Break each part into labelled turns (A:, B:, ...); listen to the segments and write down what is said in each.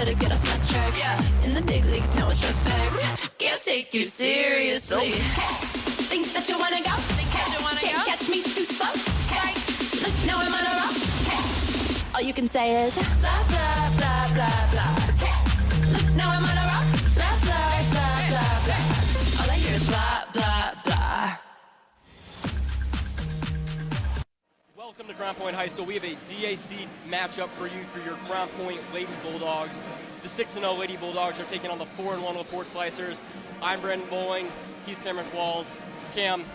A: better get off my track. Yeah, in the big leagues, now it's a fact. Can't take you seriously. Think that you wanna go? Can't catch me too slow. Look, now I'm on a roll. All you can say is blah, blah, blah, blah, blah. Look, now I'm on a roll. Blah, blah, blah, blah, blah. All I hear is blah, blah, blah.
B: Welcome to Crown Point High School. We have a DAC matchup for you for your Crown Point Lady Bulldogs. The 6-0 Lady Bulldogs are taking on the 4-1 LaPorte Slicers. I'm Brendan Bowling. He's Cameron Qualls. Cam,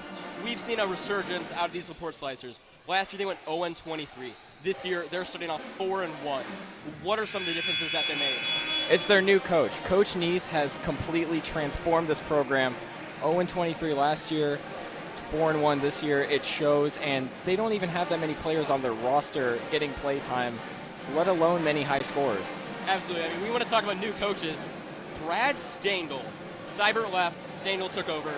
B: we've seen a resurgence out of these LaPorte Slicers. Last year they went 0-23. This year they're starting off 4-1. What are some of the differences that they made?
C: It's their new coach. Coach Neese has completely transformed this program. 0-23 last year, 4-1 this year. It shows, and they don't even have that many players on their roster getting play time, let alone many high scorers.
B: Absolutely. I mean, we want to talk about new coaches. Brad Stengel. Seibert left. Stengel took over.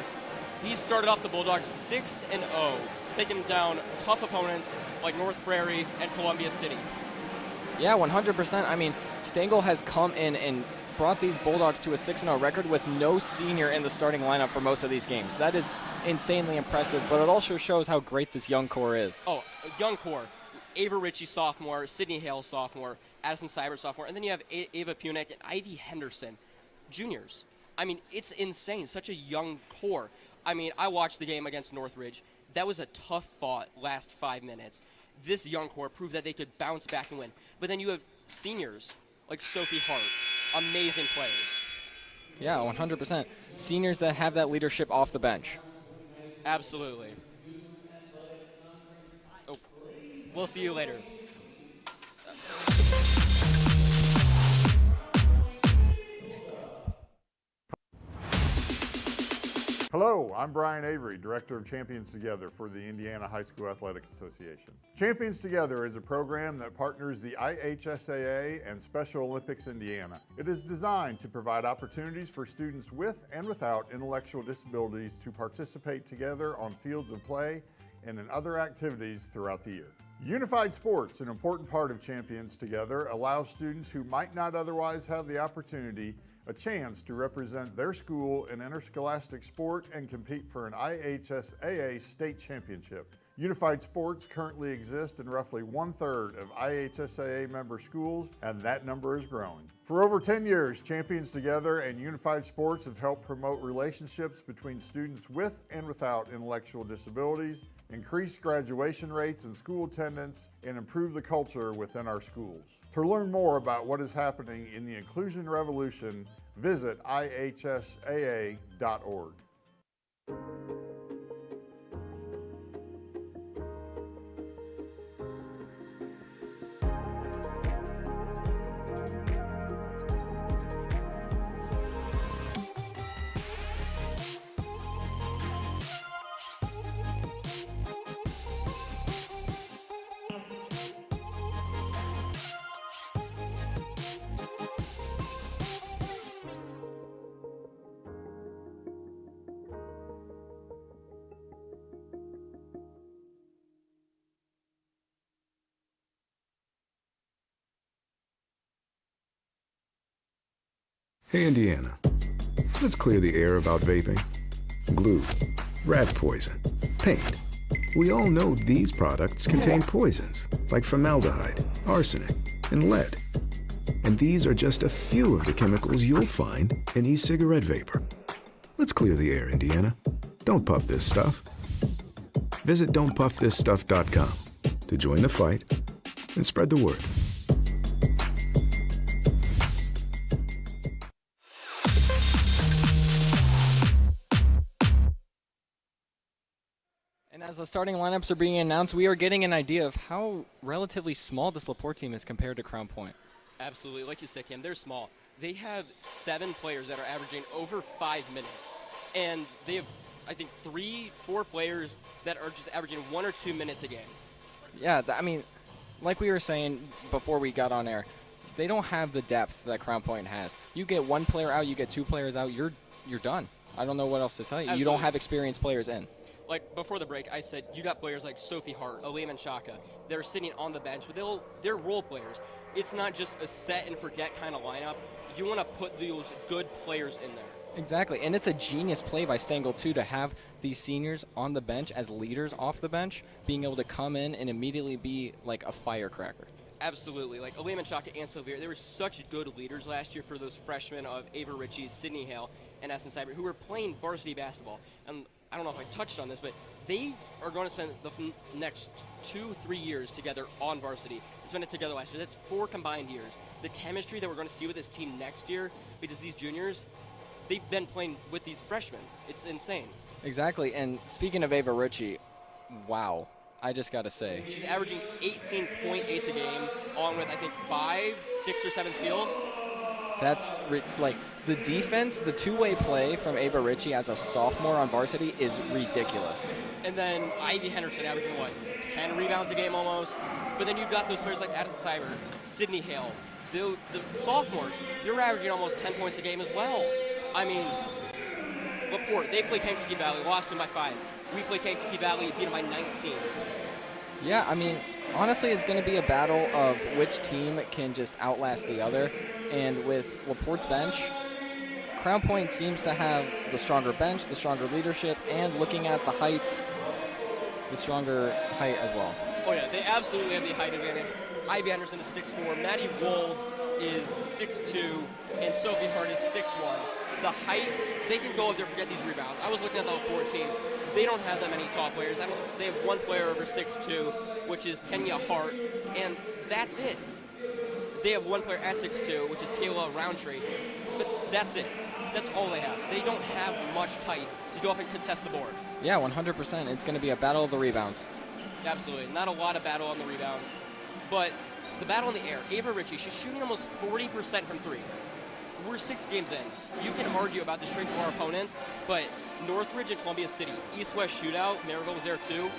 B: He started off the Bulldogs 6-0, taking down tough opponents like North Prairie and Columbia City.
C: Yeah, 100%. I mean, Stengel has come in and brought these Bulldogs to a 6-0 record with no senior in the starting lineup for most of these games. That is insanely impressive, but it also shows how great this young core is.
B: Oh, young core. Ava Ritchie, sophomore. Sydney Hale, sophomore. Addison Seibert, sophomore. And then you have Ava Punick and Ivy Henderson, juniors. I mean, it's insane. Such a young core. I mean, I watched the game against Northridge. That was a tough fought last 5 minutes. This young core proved that they could bounce back and win. But then you have seniors like Sophie Hart, amazing players.
C: Yeah, 100%. Seniors that have that leadership off the bench.
B: Absolutely. Oh, we'll see you later.
D: Hello, I'm Brian Avery, Director of Champions Together for the Indiana High School Athletic Association. Champions Together is a program that partners the IHSAA and Special Olympics Indiana. It is designed to provide opportunities for students with and without intellectual disabilities to participate together on fields of play and in other activities throughout the year. Unified sports, an important part of Champions Together, allows students who might not otherwise have the opportunity a chance to represent their school in interscholastic sport and compete for an IHSAA state championship. Unified sports currently exist in roughly 1/3 of IHSAA member schools, and that number is growing. For over 10 years, Champions Together and Unified Sports have helped promote relationships between students with and without intellectual disabilities, increase graduation rates and school attendance, and improve the culture within our schools. To learn more about what is happening in the inclusion revolution, visit ihsaa.org.
E: Hey Indiana, let's clear the air about vaping. Glue, rat poison, paint. We all know these products contain poisons like formaldehyde, arsenic, and lead. And these are just a few of the chemicals you'll find in e-cigarette vapor. Let's clear the air, Indiana. Don't puff this stuff. Visit don'tpuffthisstuff.com to join the fight and spread the word.
C: And as the starting lineups are being announced, we are getting an idea of how relatively small this LaPorte team is compared to Crown Point.
B: Absolutely. Like you said, Kim, they're small. They have 7 players that are averaging over 5 minutes. And they have, I think, 3-4 players that are just averaging 1 or 2 minutes a game.
C: Yeah, I mean, like we were saying before we got on air, they don't have the depth that Crown Point has. You get 1 player out, you get 2 players out, you're done. I don't know what else to tell you.
B: Absolutely.
C: You don't have experienced players in.
B: Like, before the break, I said you got players like Sophie Hart, Aleem and Shaka. They're sitting on the bench, but they're role players. It's not just a set and forget kind of lineup. You want to put those good players in there.
C: Exactly, and it's a genius play by Stengel, too, to have these seniors on the bench as leaders off the bench, being able to come in and immediately be like a firecracker.
B: Absolutely. Like, Aleem and Shaka and Sylvia, they were such good leaders last year for those freshmen of Ava Ritchie, Sydney Hale, and Essen Cyber, who were playing varsity basketball. And I don't know if I touched on this, but they are going to spend the next 2-3 years together on varsity. They spent it together last year. That's 4 combined years. The chemistry that we're going to see with this team next year, because these juniors, they've been playing with these freshmen. It's insane.
C: Exactly, and speaking of Ava Ritchie, wow, I just got to say.
B: She's averaging 18.8 a game, along with, I think, 5, 6, or 7 steals.
C: That's like the defense, the two-way play from Ava Ritchie as a sophomore on varsity is ridiculous.
B: And then Ivy Henderson averaging, 10 rebounds a game almost. But then you've got those players like Addison Cyber, Sydney Hale. The sophomores, they're averaging almost 10 points a game as well. I mean, LaPorte, they play Kankakee Valley, lost them by 5. We play Kankakee Valley, beat them by 19.
C: Yeah, I mean, honestly, it's going to be a battle of which team can just outlast the other. And with LaPorte's bench, Crown Point seems to have the stronger bench, the stronger leadership, and looking at the heights, the stronger height as well.
B: Oh, yeah, they absolutely have the height advantage. Ivy Henderson is 6'4", Maddie Wold is 6'2", and Sophie Hart is 6'1". The height, they can go up there, forget these rebounds. I was looking at the LaPorte team. They don't have that many tall players. They have one player over 6'2", which is Tenya Hart, and that's it. They have one player at 6'2", which is Kayla Roundtree, but that's it. That's all they have. They don't have much height to go up and contest the board.
C: Yeah, 100%. It's going to be a battle of the rebounds.
B: Absolutely. Not a lot of battle on the rebounds, but the battle in the air. Ava Ritchie, she's shooting almost 40% from 3. We're 6 games in. You can argue about the strength of our opponents, but Northridge and Columbia City, East-West shootout, Maryville was there too.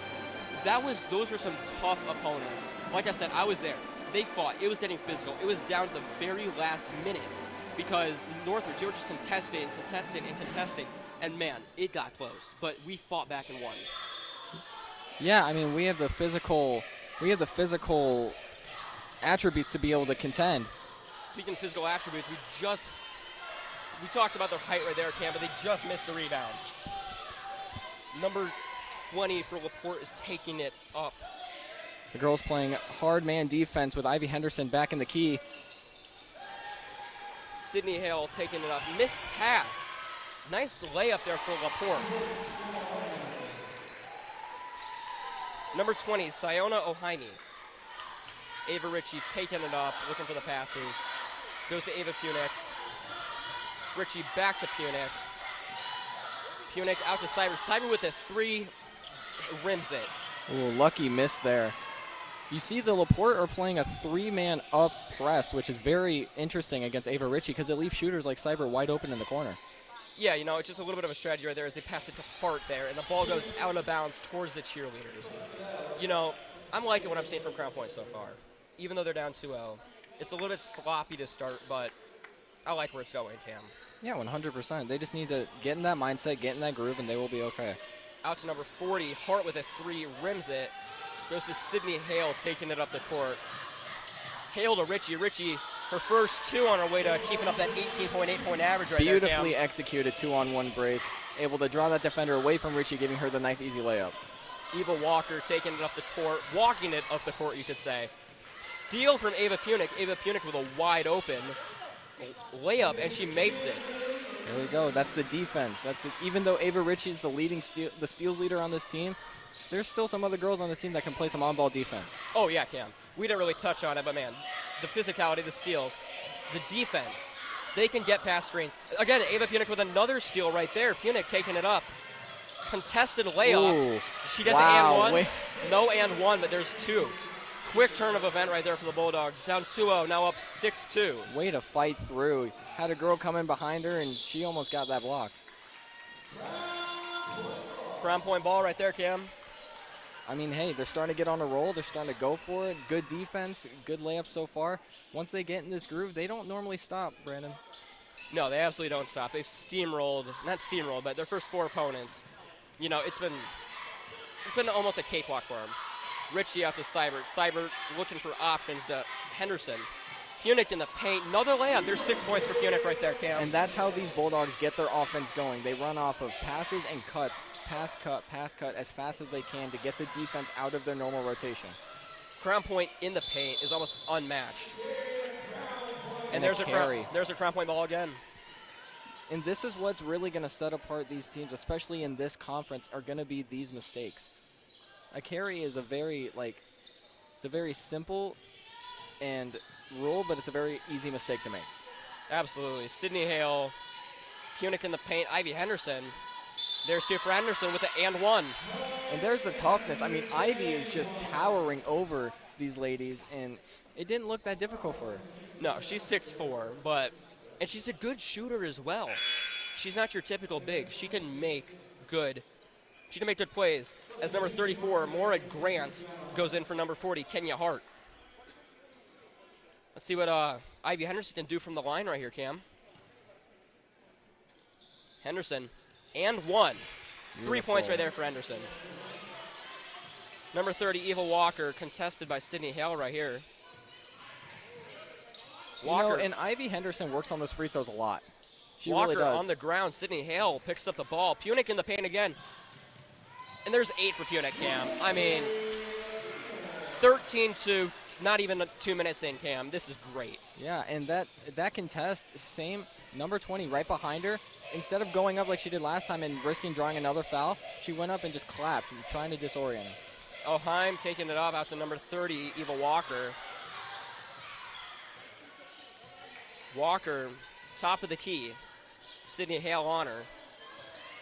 B: Those were some tough opponents. Like I said, I was there. They fought. It was getting physical. It was down to the very last minute because Northridge, they were just contesting, and man, it got close. But we fought back and won.
C: Yeah, I mean, we have the physical attributes to be able to contend.
B: Speaking of physical attributes, we talked about their height right there, Cam, but they just missed the rebound. Number 20 for LaPorte is taking it up.
C: The girls playing hard man defense with Ivy Henderson back in the key.
B: Sydney Hale taking it up. Missed pass. Nice layup there for LaPorte. Number 20, Siona Ohaini. Ava Ritchie taking it up, looking for the passes. Goes to Ava Punick. Ritchie back to Punick. Punick out to Cyber. Cyber with a 3, rims it.
C: Ooh, lucky miss there. You see the LaPorte are playing a 3-man up press, which is very interesting against Ava Ritchie because it leaves shooters like Cyber wide open in the corner.
B: Yeah, it's just a little bit of a strategy right there as they pass it to Hart there, and the ball goes out of bounds towards the cheerleaders. I'm liking what I'm seeing from Crown Point so far. Even though they're down 2-0, it's a little bit sloppy to start, but I like where it's going, Cam.
C: Yeah, 100%. They just need to get in that mindset, get in that groove, and they will be okay.
B: Out to number 40, Hart with a 3, rims it. Goes to Sydney Hale, taking it up the court. Hale to Ritchie. Ritchie, her first 2 on her way to keeping up that 18.8-point average right there, Cam.
C: Beautifully executed 2-on-1 break. Able to draw that defender away from Ritchie, giving her the nice, easy layup.
B: Eva Walker taking it up the court, walking it up the court, you could say. Steal from Ava Punick. Ava Punick with a wide open layup, and she makes it.
C: There we go. That's the defense. Even though Ava Ritchie's the steals leader on this team, there's still some other girls on this team that can play some on-ball defense.
B: Oh, yeah, Cam. We didn't really touch on it, but, man, the physicality, the steals, the defense, they can get past screens. Again, Ava Punick with another steal right there. Punick taking it up. Contested layup.
C: Ooh,
B: she got the and one. Wait. No and one, but there's 2. Quick turn of event right there for the Bulldogs. Down 2-0, now up 6-2.
C: Way to fight through. Had a girl come in behind her, and she almost got that blocked.
B: Crown Point ball right there, Cam.
C: I mean, hey, they're starting to get on a roll. They're starting to go for it. Good defense, good layup so far. Once they get in this groove, they don't normally stop, Brandon.
B: No, they absolutely don't stop. They've steamrolled, not steamrolled, but their first 4 opponents. It's been it's been almost a cakewalk for him. Ritchie out to Seibert. Seibert looking for options to Henderson. Punick in the paint. Another layup. There's 6 points for Punick right there, Cam.
C: And that's how these Bulldogs get their offense going. They run off of passes and cuts, pass, cut as fast as they can to get the defense out of their normal rotation.
B: Crown Point in the paint is almost unmatched. And there's a Crown Point ball again.
C: And this is what's really going to set apart these teams, especially in this conference, are going to be these mistakes. A carry is a very, it's a very simple and rule, but it's a very easy mistake to make.
B: Absolutely. Sidney Hale, Punick in the paint, Ivy Henderson. There's 2 for Henderson with an and 1.
C: And there's the toughness. I mean, Ivy is just towering over these ladies, and it didn't look that difficult for her.
B: No, she's 6'4", and she's a good shooter as well. She's not your typical big. She can make good plays. As number 34, Maura Grant goes in for number 40, Kenya Hart. Let's see what Ivy Henderson can do from the line right here, Cam. Henderson, and 1. 3 points right there for Henderson. Number 30, Eva Walker, contested by Sidney Hale right here. Walker.
C: And Ivy Henderson works on those free throws a lot. She
B: Walker
C: really does.
B: on the ground. Sidney Hale picks up the ball. Punick in the paint again. And there's 8 for Punick, Cam. I mean, 13 to not even 2 minutes in, Cam. This is great.
C: Yeah, and that contest, same number 20 right behind her. Instead of going up like she did last time and risking drawing another foul, she went up and just clapped, trying to disorient her.
B: Oheim taking it up out to number 30, Eva Walker. Walker, top of the key. Sidney Hale on her.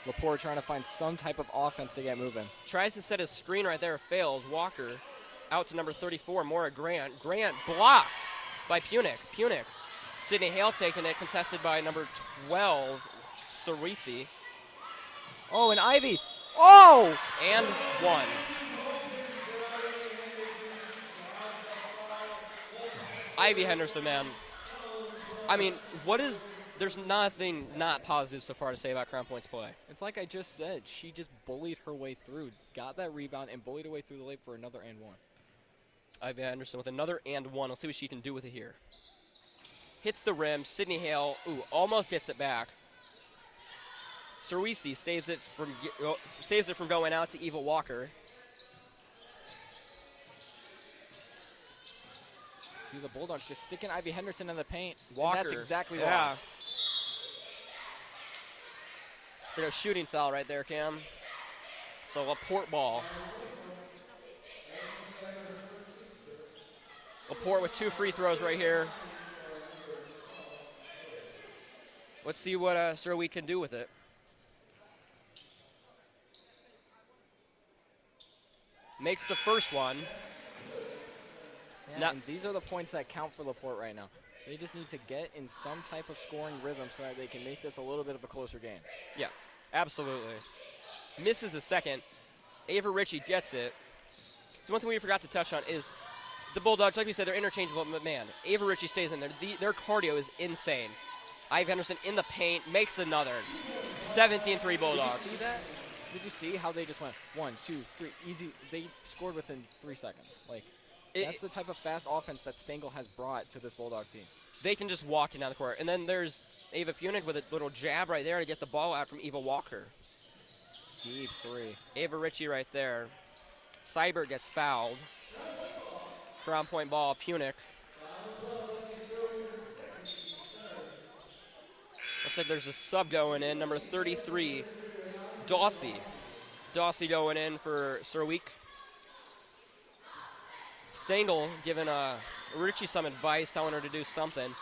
C: LaPorte trying to find some type of offense to get moving.
B: Tries to set a screen right there, fails. Walker out to number 34, Maura Grant. Grant blocked by Punick. Punick. Sidney Hale taking it, contested by number 12, Cerisi.
C: Oh, and Ivy. Oh!
B: And 1. Ivy Henderson, man. I mean, there's nothing not positive so far to say about Crown Point's play.
C: It's like I just said, she just bullied her way through, got that rebound, and bullied her way through the lane for another and 1.
B: Ivy Henderson with another and 1. Let's see what she can do with it here. Hits the rim. Sidney Hale, almost gets it back. Cerisi saves it from going out to Eva Walker.
C: See the Bulldogs just sticking Ivy Henderson in the paint.
B: Walker.
C: And that's exactly why.
B: Yeah. So a shooting foul right there, Cam. So LaPorte ball. LaPorte with 2 free throws right here. Let's see what Sir we can do with it. Makes the first one.
C: Yeah, and these are the points that count for LaPorte right now. They just need to get in some type of scoring rhythm so that they can make this a little bit of a closer game.
B: Yeah, absolutely. Misses the second. Ava Ritchie gets it. So one thing we forgot to touch on is the Bulldogs, like we said, they're interchangeable, but man, Ava Ritchie stays in there. Their cardio is insane. Ivy Henderson in the paint, makes another. 17-3 Bulldogs.
C: Did you see that? Did you see how they just went 1, 2, 3, easy? They scored within 3 seconds. That's the type of fast offense that Stengel has brought to this Bulldog team.
B: They can just walk it down the court. And then there's Ava Punick with a little jab right there to get the ball out from Eva Walker.
C: Deep 3.
B: Ava Ritchie right there. Seibert gets fouled. Crown Point ball, Punick. Looks like there's a sub going in, number 33, Dawsey. Dawsey going in for Sirweek. Stengel giving Ritchie some advice, telling her to do something.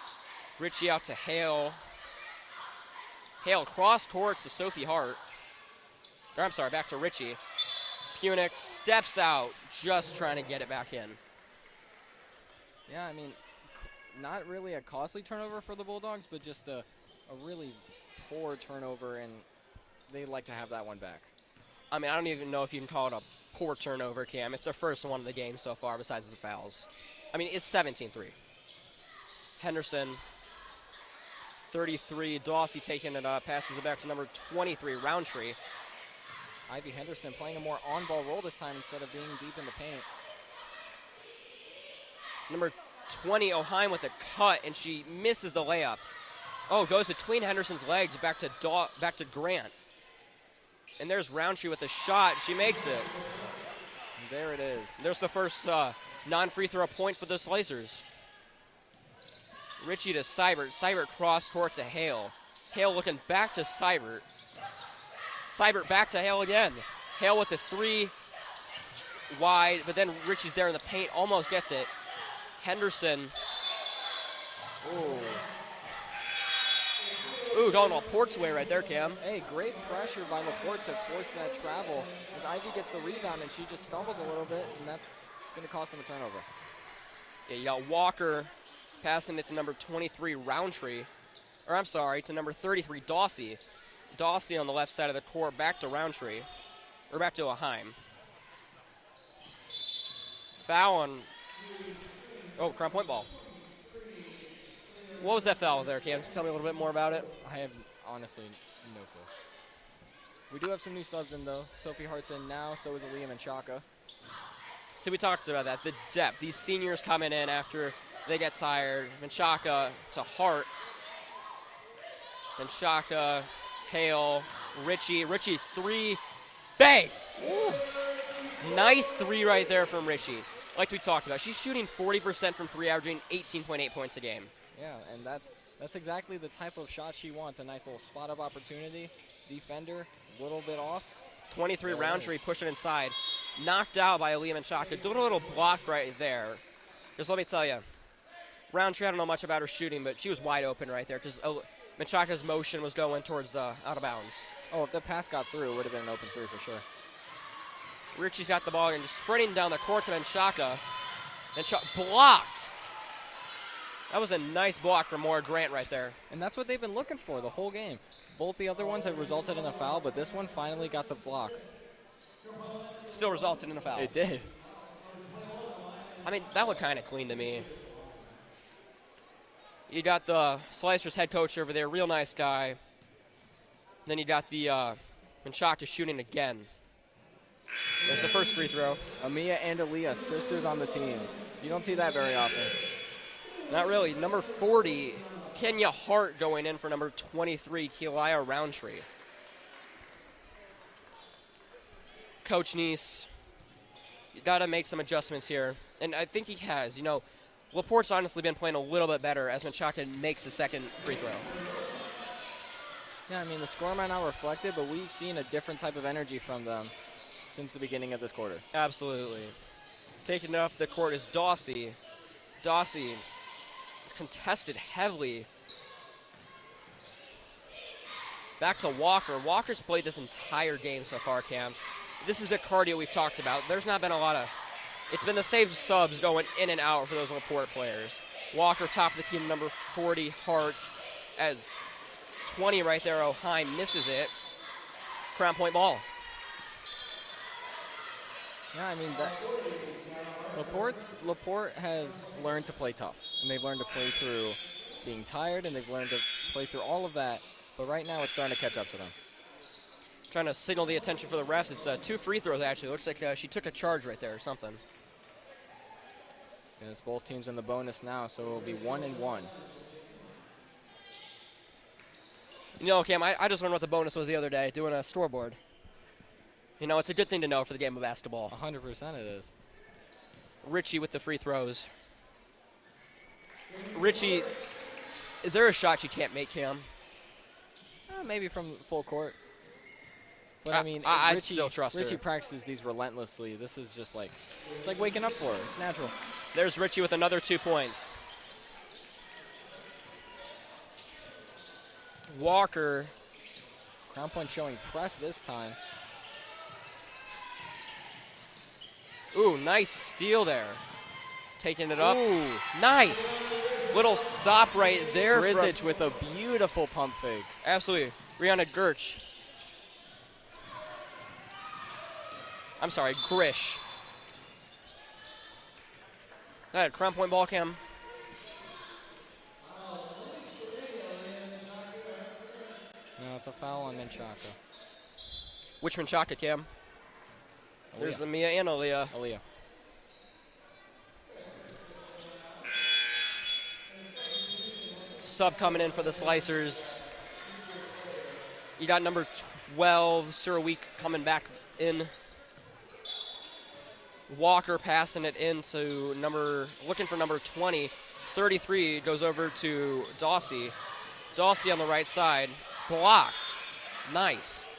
B: Ritchie out to Hale. Hale cross court to Sophie Hart. Or I'm sorry, back to Ritchie. Punick steps out, just trying to get it back in.
C: Yeah, I mean, not really a costly turnover for the Bulldogs, but just a really poor turnover, and they like to have that one back.
B: I mean, I don't even know if you can call it a poor turnover, Cam. It's their first one of the game so far, besides the fouls. I mean, it's 17-3. Henderson, 33. Dawsey taking it up, passes it back to number 23, Roundtree.
C: Ivy Henderson playing a more on-ball role this time instead of being deep in the paint.
B: Number 20, O'Heim with a cut, and she misses the layup. Oh, goes between Henderson's legs back to Grant. And there's Roundtree with a shot. She makes it.
C: And there it is.
B: There's the first non-free throw point for the Slicers. Ritchie to Seibert. Seibert cross court to Hale. Hale looking back to Seibert. Seibert back to Hale again. Hale with the 3 wide, but then Ritchie's there in the paint, almost gets it. Henderson. Ooh, going LaPorte's way right there, Cam.
C: Hey, great pressure by LaPorte to force that travel as Ivy gets the rebound and she just stumbles a little bit, and it's going to cost them a turnover.
B: Yeah, you got Walker passing it to number 23, Roundtree. Or I'm sorry, to number 33, Dawsey. Dawsey on the left side of the court, back to Roundtree. Or back to O'Heim. Foul on, Crown Point ball. What was that foul there, Cam? Just tell me a little bit more about it.
C: I have honestly no clue. We do have some new subs in, though. Sophie Hart's in now, so is Aaliyah Menchaca.
B: So we talked about that, the depth. These seniors coming in after they get tired. Menchaca to Hart. Menchaca, Hale, Ritchie. Ritchie 3, bang! Ooh. Nice 3 right there from Ritchie. Like we talked about, she's shooting 40% from 3, averaging 18.8 points a game.
C: Yeah, and that's exactly the type of shot she wants. A nice little spot-up opportunity. Defender, a little bit off.
B: 23 Roundtree pushing inside. Knocked out by Aaliyah Menchaca. Good little block right there. Just let me tell you, Roundtree, I don't know much about her shooting, but she was wide open right there because Menchaca's motion was going towards out of bounds.
C: Oh, if the pass got through, it would have been an open 3 for sure.
B: Ritchie's got the ball and just sprinting down the court to Menchaca. Blocked. That was a nice block from Maura Grant right there.
C: And that's what they've been looking for the whole game. Both the other ones have resulted in a foul, but this one finally got the block.
B: Still resulted in a foul.
C: It did.
B: I mean, that looked kind of clean to me. You got the Slicers head coach over there, real nice guy. Then you got the Menchaca shooting again. There's the first free throw.
C: Amia and Aaliyah, sisters on the team. You don't see that very often.
B: Not really. Number 40, Kenya Hart going in for number 23, Kealia Roundtree. Coach Neese, you got to make some adjustments here. And I think he has. You know, LaPorte's honestly been playing a little bit better as Menchaca makes the second free throw.
C: Yeah, I mean, the score might not reflect it, but we've seen a different type of energy from them since the beginning of this quarter.
B: Absolutely. Taking it up the court is Dawsey. Dawsey contested heavily. Back to Walker. Walker's played this entire game so far, Cam. This is the cardio we've talked about. There's not been a lot of, it's been the same subs going in and out for those LaPorte players. Walker, top of the team, number 40, Hart, as 20 right there, O'Heim misses it. Crown Point ball.
C: Yeah, I mean, LaPorte has learned to play tough, and they've learned to play through being tired, and they've learned to play through all of that, but right now it's starting to catch up to them.
B: Trying to signal the attention for the refs. It's 2 free throws, actually. Looks like she took a charge right there or something.
C: And it's both teams in the bonus now, so it'll be 1-1.
B: You know, Cam, I just learned what the bonus was the other day, doing a scoreboard. You know, it's a good thing to know for the game of basketball.
C: 100% it is.
B: Ritchie with the free throws. Ritchie, is there a shot she can't make, Cam?
C: Maybe from full court. But I mean,
B: I'd still trust her.
C: Ritchie practices these relentlessly. This is just like, it's like waking up for her. It's natural.
B: There's Ritchie with another 2 points. Walker.
C: Crown Point showing press this time.
B: Ooh, nice steal there. Taking it up.
C: Ooh.
B: Nice. Little stop right there.
C: Grisic with a beautiful pump fake.
B: Absolutely. Rihanna Gertsch. I'm sorry, Grish. Go ahead, Crown Point ball, Cam.
C: No, it's a foul on Menchaca.
B: Which Menchaca, Cam? There's Amia and Aaliyah.
C: Aaliyah.
B: Sub coming in for the Slicers. You got number 12, Suraweek, coming back in. Walker passing it into looking for number 20. 33 goes over to Dawsey. Dawsey on the right side. Blocked. Nice.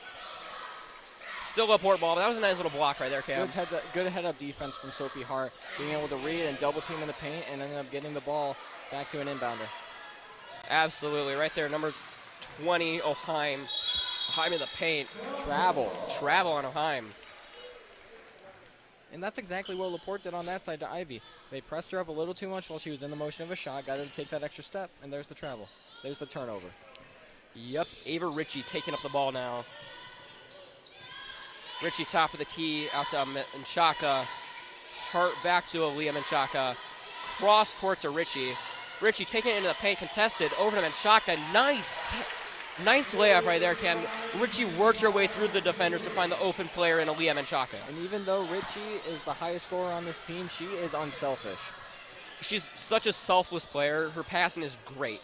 B: Still LaPorte ball, but that was a nice little block right there, Cam.
C: Good head-up defense from Sophie Hart, being able to read and double team in the paint and ended up getting the ball back to an inbounder.
B: Absolutely. Right there, number 20, Oheim. Oheim in the paint.
C: Travel
B: on Oheim.
C: And that's exactly what LaPorte did on that side to Ivy. They pressed her up a little too much while she was in the motion of a shot, got her to take that extra step, and there's the travel. There's the turnover.
B: Yep, Ava Ritchie taking up the ball now. Ritchie top of the key, out to Menchaca. Hart back to Aaliyah Menchaca. Cross court to Ritchie. Ritchie taking it into the paint, contested, over to Menchaca. Nice layup right there, Cam. Ritchie worked her way through the defenders to find the open player in Aaliyah Menchaca.
C: And even though Ritchie is the highest scorer on this team, she is unselfish.
B: She's such a selfless player. Her passing is great.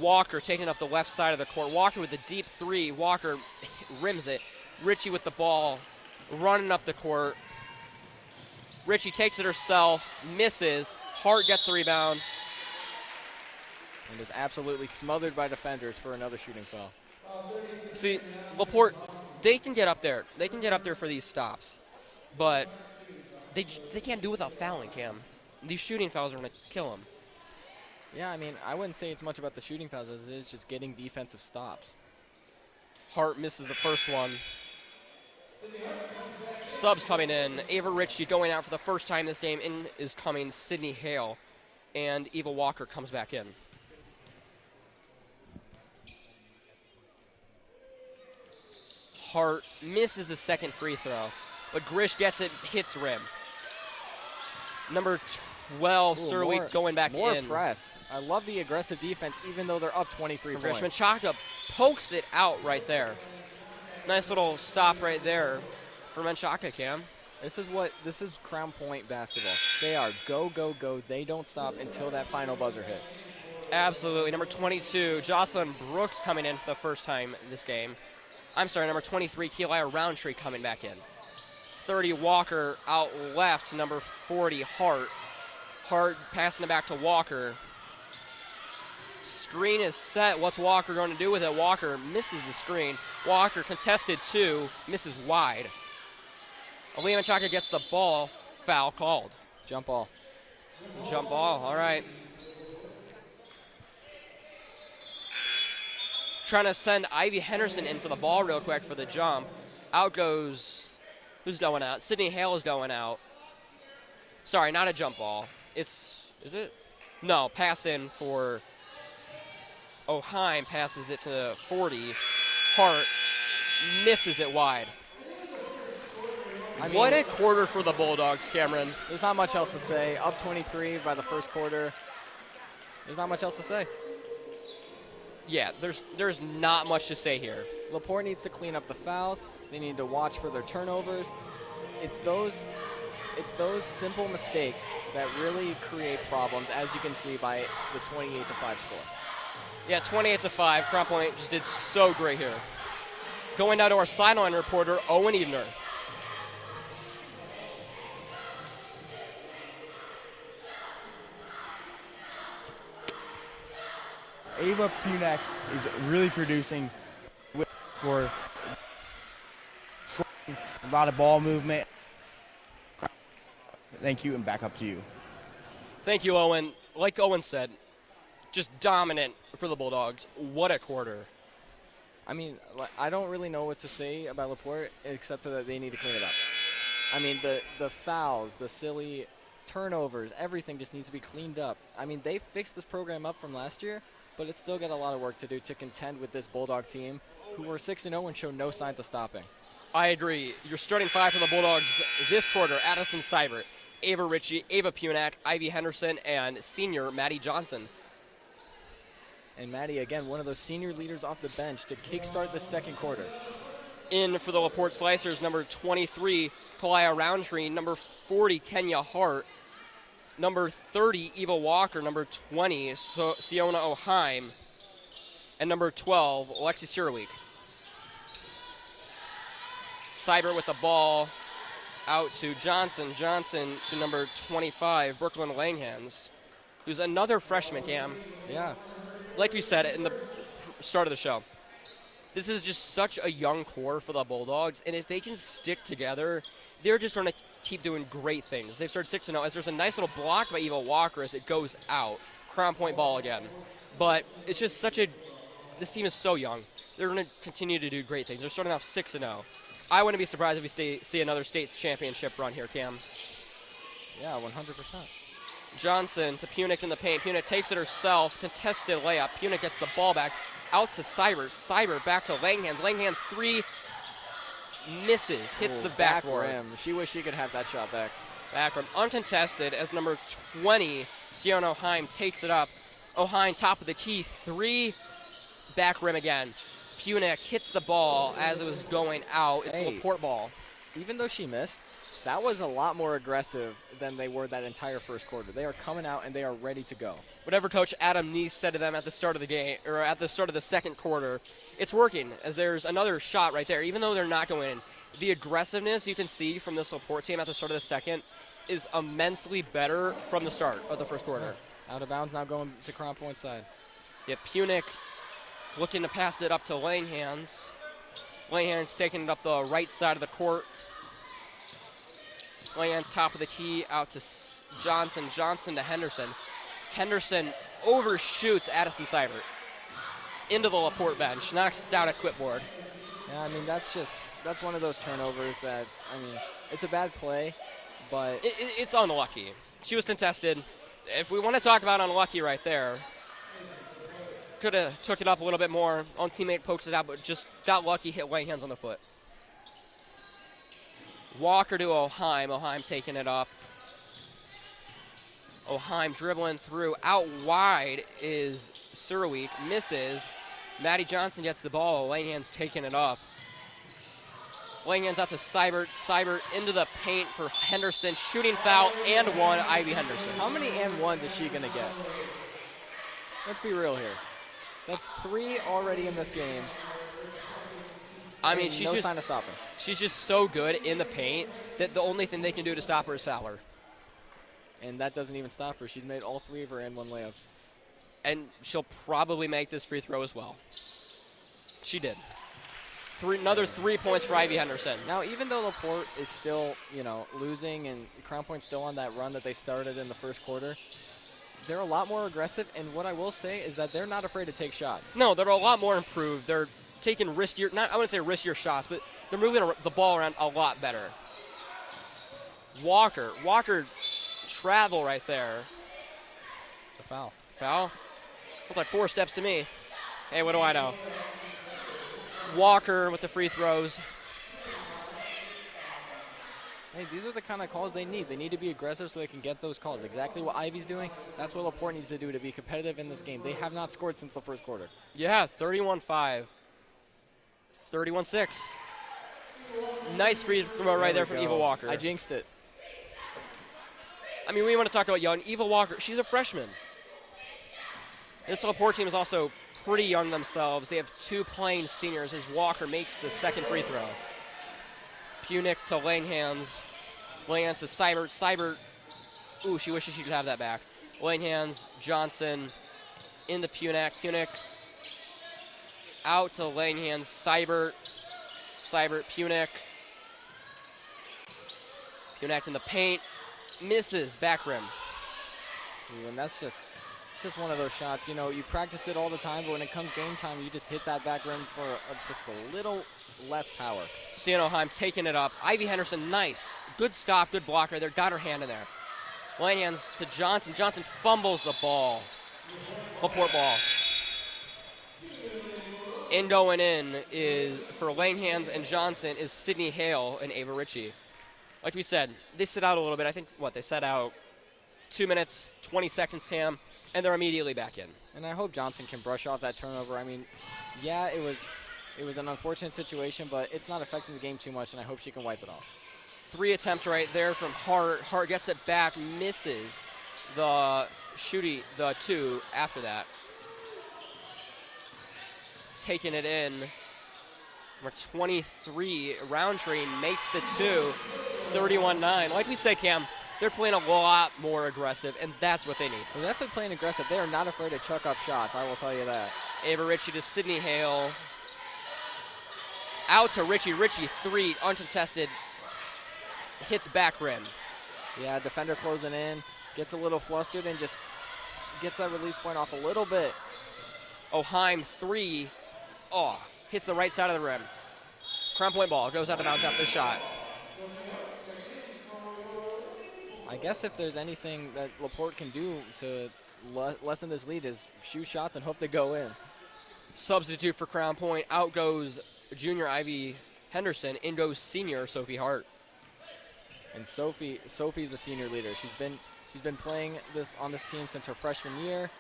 B: Walker taking up the left side of the court. Walker with the deep three. Walker rims it. Ritchie with the ball, running up the court. Ritchie takes it herself, misses. Hart gets the rebound.
C: And is absolutely smothered by defenders for another shooting foul.
B: See, LaPorte, they can get up there. They can get up there for these stops. But they can't do without fouling, Cam. These shooting fouls are going to kill them.
C: Yeah, I mean, I wouldn't say it's much about the shooting fouls as it is just getting defensive stops.
B: Hart misses the first one. Subs coming in. Ava Ritchie going out for the first time this game. In is coming Sydney Hale. And Eva Walker comes back in. Hart misses the second free throw, but Grish gets it, hits rim. Number 12, Suraweek going back
C: more
B: in.
C: More press. I love the aggressive defense, even though they're up 23 points.
B: Menchaca pokes it out right there. Nice little stop right there for Menchaca, Cam.
C: This is Crown Point basketball. They are go, go, go. They don't stop until that final buzzer hits.
B: Absolutely. Number 22, Jocelyn Brooks coming in for the first time this game. I'm sorry, number 23, Keelia Roundtree coming back in. 30, Walker out left, number 40, Hart. Hart passing it back to Walker. Screen is set. What's Walker going to do with it? Walker misses the screen. Walker contested two, misses wide. Aaliyah Menchaca gets the ball, foul called.
C: Jump ball.
B: Jump ball, all right. Trying to send Ivy Henderson in for the ball real quick for the jump. Out goes, who's going out? Sydney Hale is going out. Sorry, not a jump ball. Is it? No, pass in for Oheim, passes it to 40. Hart misses it wide. What a quarter for the Bulldogs, Cameron.
C: There's not much else to say. Up 23 by the first quarter. There's not much else to say.
B: Yeah, there's not much to say here.
C: LaPorte needs to clean up the fouls. They need to watch for their turnovers. It's those simple mistakes that really create problems, as you can see by the 28-5 score.
B: Yeah, 28-5. Crown Point just did so great here. Going down to our sideline reporter, Owen Evener.
F: Ava Punak is really producing for a lot of ball movement. Thank you, and back up to you.
B: Thank you, Owen. Like Owen said, just dominant for the Bulldogs. What a quarter.
C: I mean, I don't really know what to say about LaPorte except that they need to clean it up. I mean, the fouls, the silly turnovers, everything just needs to be cleaned up. I mean, they fixed this program up from last year, but it's still got a lot of work to do to contend with this Bulldog team, who were 6-0 and show no signs of stopping.
B: I agree. Your starting five for the Bulldogs this quarter: Addison Seibert, Ava Ritchie, Ava Punak, Ivy Henderson, and senior Maddie Johnson.
C: And Maddie, again, one of those senior leaders off the bench to kickstart the second quarter.
B: In for the LaPorte Slicers, number 23, Kalaya Roundtree, number 40, Kenya Hart, number 30, Eva Walker, number 20, Siona O'Heim, and number 12, Alexi Sirweek. Seibert with the ball out to Johnson. Johnson to number 25, Brooklyn Langhans, who's another freshman, Cam.
C: Yeah.
B: Like we said in the start of the show, this is just such a young core for the Bulldogs, and if they can stick together, they're just going to keep doing great things. They've started 6-0, as there's a nice little block by Eva Walker as it goes out. Crown Point ball again. But it's just this team is so young. They're going to continue to do great things. They're starting off 6-0. I wouldn't be surprised if we see another state championship run here, Cam.
C: Yeah, 100%.
B: Johnson to Punick in the paint. Punick takes it herself. Contested layup. Punick gets the ball back. Out to Seibert. Seibert back to Langhans. Langhans 3 misses. Hits the backboard.
C: Rim. She wished she could have that shot back.
B: Back rim. Uncontested as number 20, Siona O'Heim, takes it up. O'Heim top of the key. 3 back rim again. Punick hits the ball as it was going out. It's the LaPorte ball.
C: Even though she missed, that was a lot more aggressive than they were that entire first quarter. They are coming out and they are ready to go.
B: Whatever Coach Adam Neese said to them at the start of the game, or at the start of the second quarter, it's working, as there's another shot right there. Even though they're not going in, the aggressiveness you can see from this LaPorte team at the start of the second is immensely better from the start of the first quarter.
C: Out of bounds now, going to Crown Point side.
B: Yeah, Punick looking to pass it up to Langhans. Langhans taking it up the right side of the court. Langhans top of the key out to Johnson. Johnson to Henderson. Henderson overshoots Addison Seibert into the LaPorte bench. Knocks down a clipboard.
C: Yeah, I mean, that's one of those turnovers that, I mean, it's a bad play, but
B: it's unlucky. She was contested. If we want to talk about unlucky right there, could have took it up a little bit more. Own teammate pokes it out, but just got lucky, hit Langhans on the foot. Walker to O'Heim. O'Heim taking it up. O'Heim dribbling through. Out wide is Sirweek. Misses. Maddie Johnson gets the ball. Langhans taking it up. Langhans out to Seibert. Seibert into the paint for Henderson. Shooting foul and one, Ivy Henderson.
C: How many and ones is she going to get? Let's be real here. That's 3 already in this game.
B: I mean, she's
C: no sign of stopping.
B: She's just so good in the paint that the only thing they can do to stop her is foul her.
C: And that doesn't even stop her. She's made all 3 of her and 1 layups.
B: And she'll probably make this free throw as well. She did. Another 3 points for Ivy Henderson.
C: Now, even though LaPorte is still, losing and Crown Point's still on that run that they started in the first quarter, they're a lot more aggressive. And what I will say is that they're not afraid to take shots.
B: No, they're a lot more improved. They're taking riskier, I wouldn't say riskier shots, but they're moving the ball around a lot better. Walker travel right there.
C: It's a foul.
B: Foul? Looked like 4 steps to me. Hey, what do I know? Walker with the free throws.
C: Hey, these are the kind of calls they need. They need to be aggressive so they can get those calls. Exactly what Ivy's doing, that's what LaPorte needs to do to be competitive in this game. They have not scored since the first quarter.
B: Yeah, 31-5. 31-6. Nice free throw right there from Eva Walker.
C: I jinxed it.
B: I mean, we want to talk about young. Eva Walker, she's a freshman. This LaPorte team is also pretty young themselves. They have 2 playing seniors as Walker makes the second free throw. Punick to Langhans. Langhans to Seibert. Seibert, ooh, she wishes she could have that back. Langhans, Johnson, into Punick. Punick out to Langhans. Seibert, Punick. Punick in the paint. Misses, back rim.
C: And that's just one of those shots. You practice it all the time, but when it comes game time, you just hit that back rim for just a little less power.
B: Sienna O'Heim taking it up. Ivy Henderson, nice. Good stop, good block right there. Got her hand in there. Langhans to Johnson. Johnson fumbles the ball. LaPorte ball. And going in is, for Langhans and Johnson, is Sydney Hale and Ava Ritchie. Like we said, they sit out a little bit. I think, they sat out 2 minutes, 20 seconds, Cam, and they're immediately back in.
C: And I hope Johnson can brush off that turnover. I mean, yeah, it was It was an unfortunate situation, but it's not affecting the game too much, and I hope she can wipe it off.
B: 3 attempts right there from Hart. Hart gets it back, misses the 2 after that. Taking it in. Number 23, Roundtree makes the 2, 31-9. Like we said, Cam, they're playing a lot more aggressive, and that's what they need.
C: They're definitely playing aggressive. They are not afraid to chuck up shots, I will tell you that.
B: Ava Ritchie to Sydney Hale. Out to Ritchie. Ritchie, 3, uncontested. Hits back rim.
C: Yeah, defender closing in, gets a little flustered and just gets that release point off a little bit.
B: O'Heim, 3. Oh, hits the right side of the rim. Crown Point ball goes out of bounds after the shot.
C: I guess if there's anything that LaPorte can do to lessen this lead is shoot shots and hope they go in.
B: Substitute for Crown Point. Out goes junior Ivy Henderson. In goes senior Sophie Hart.
C: And Sophie's a senior leader. She's been playing on this team since her freshman year.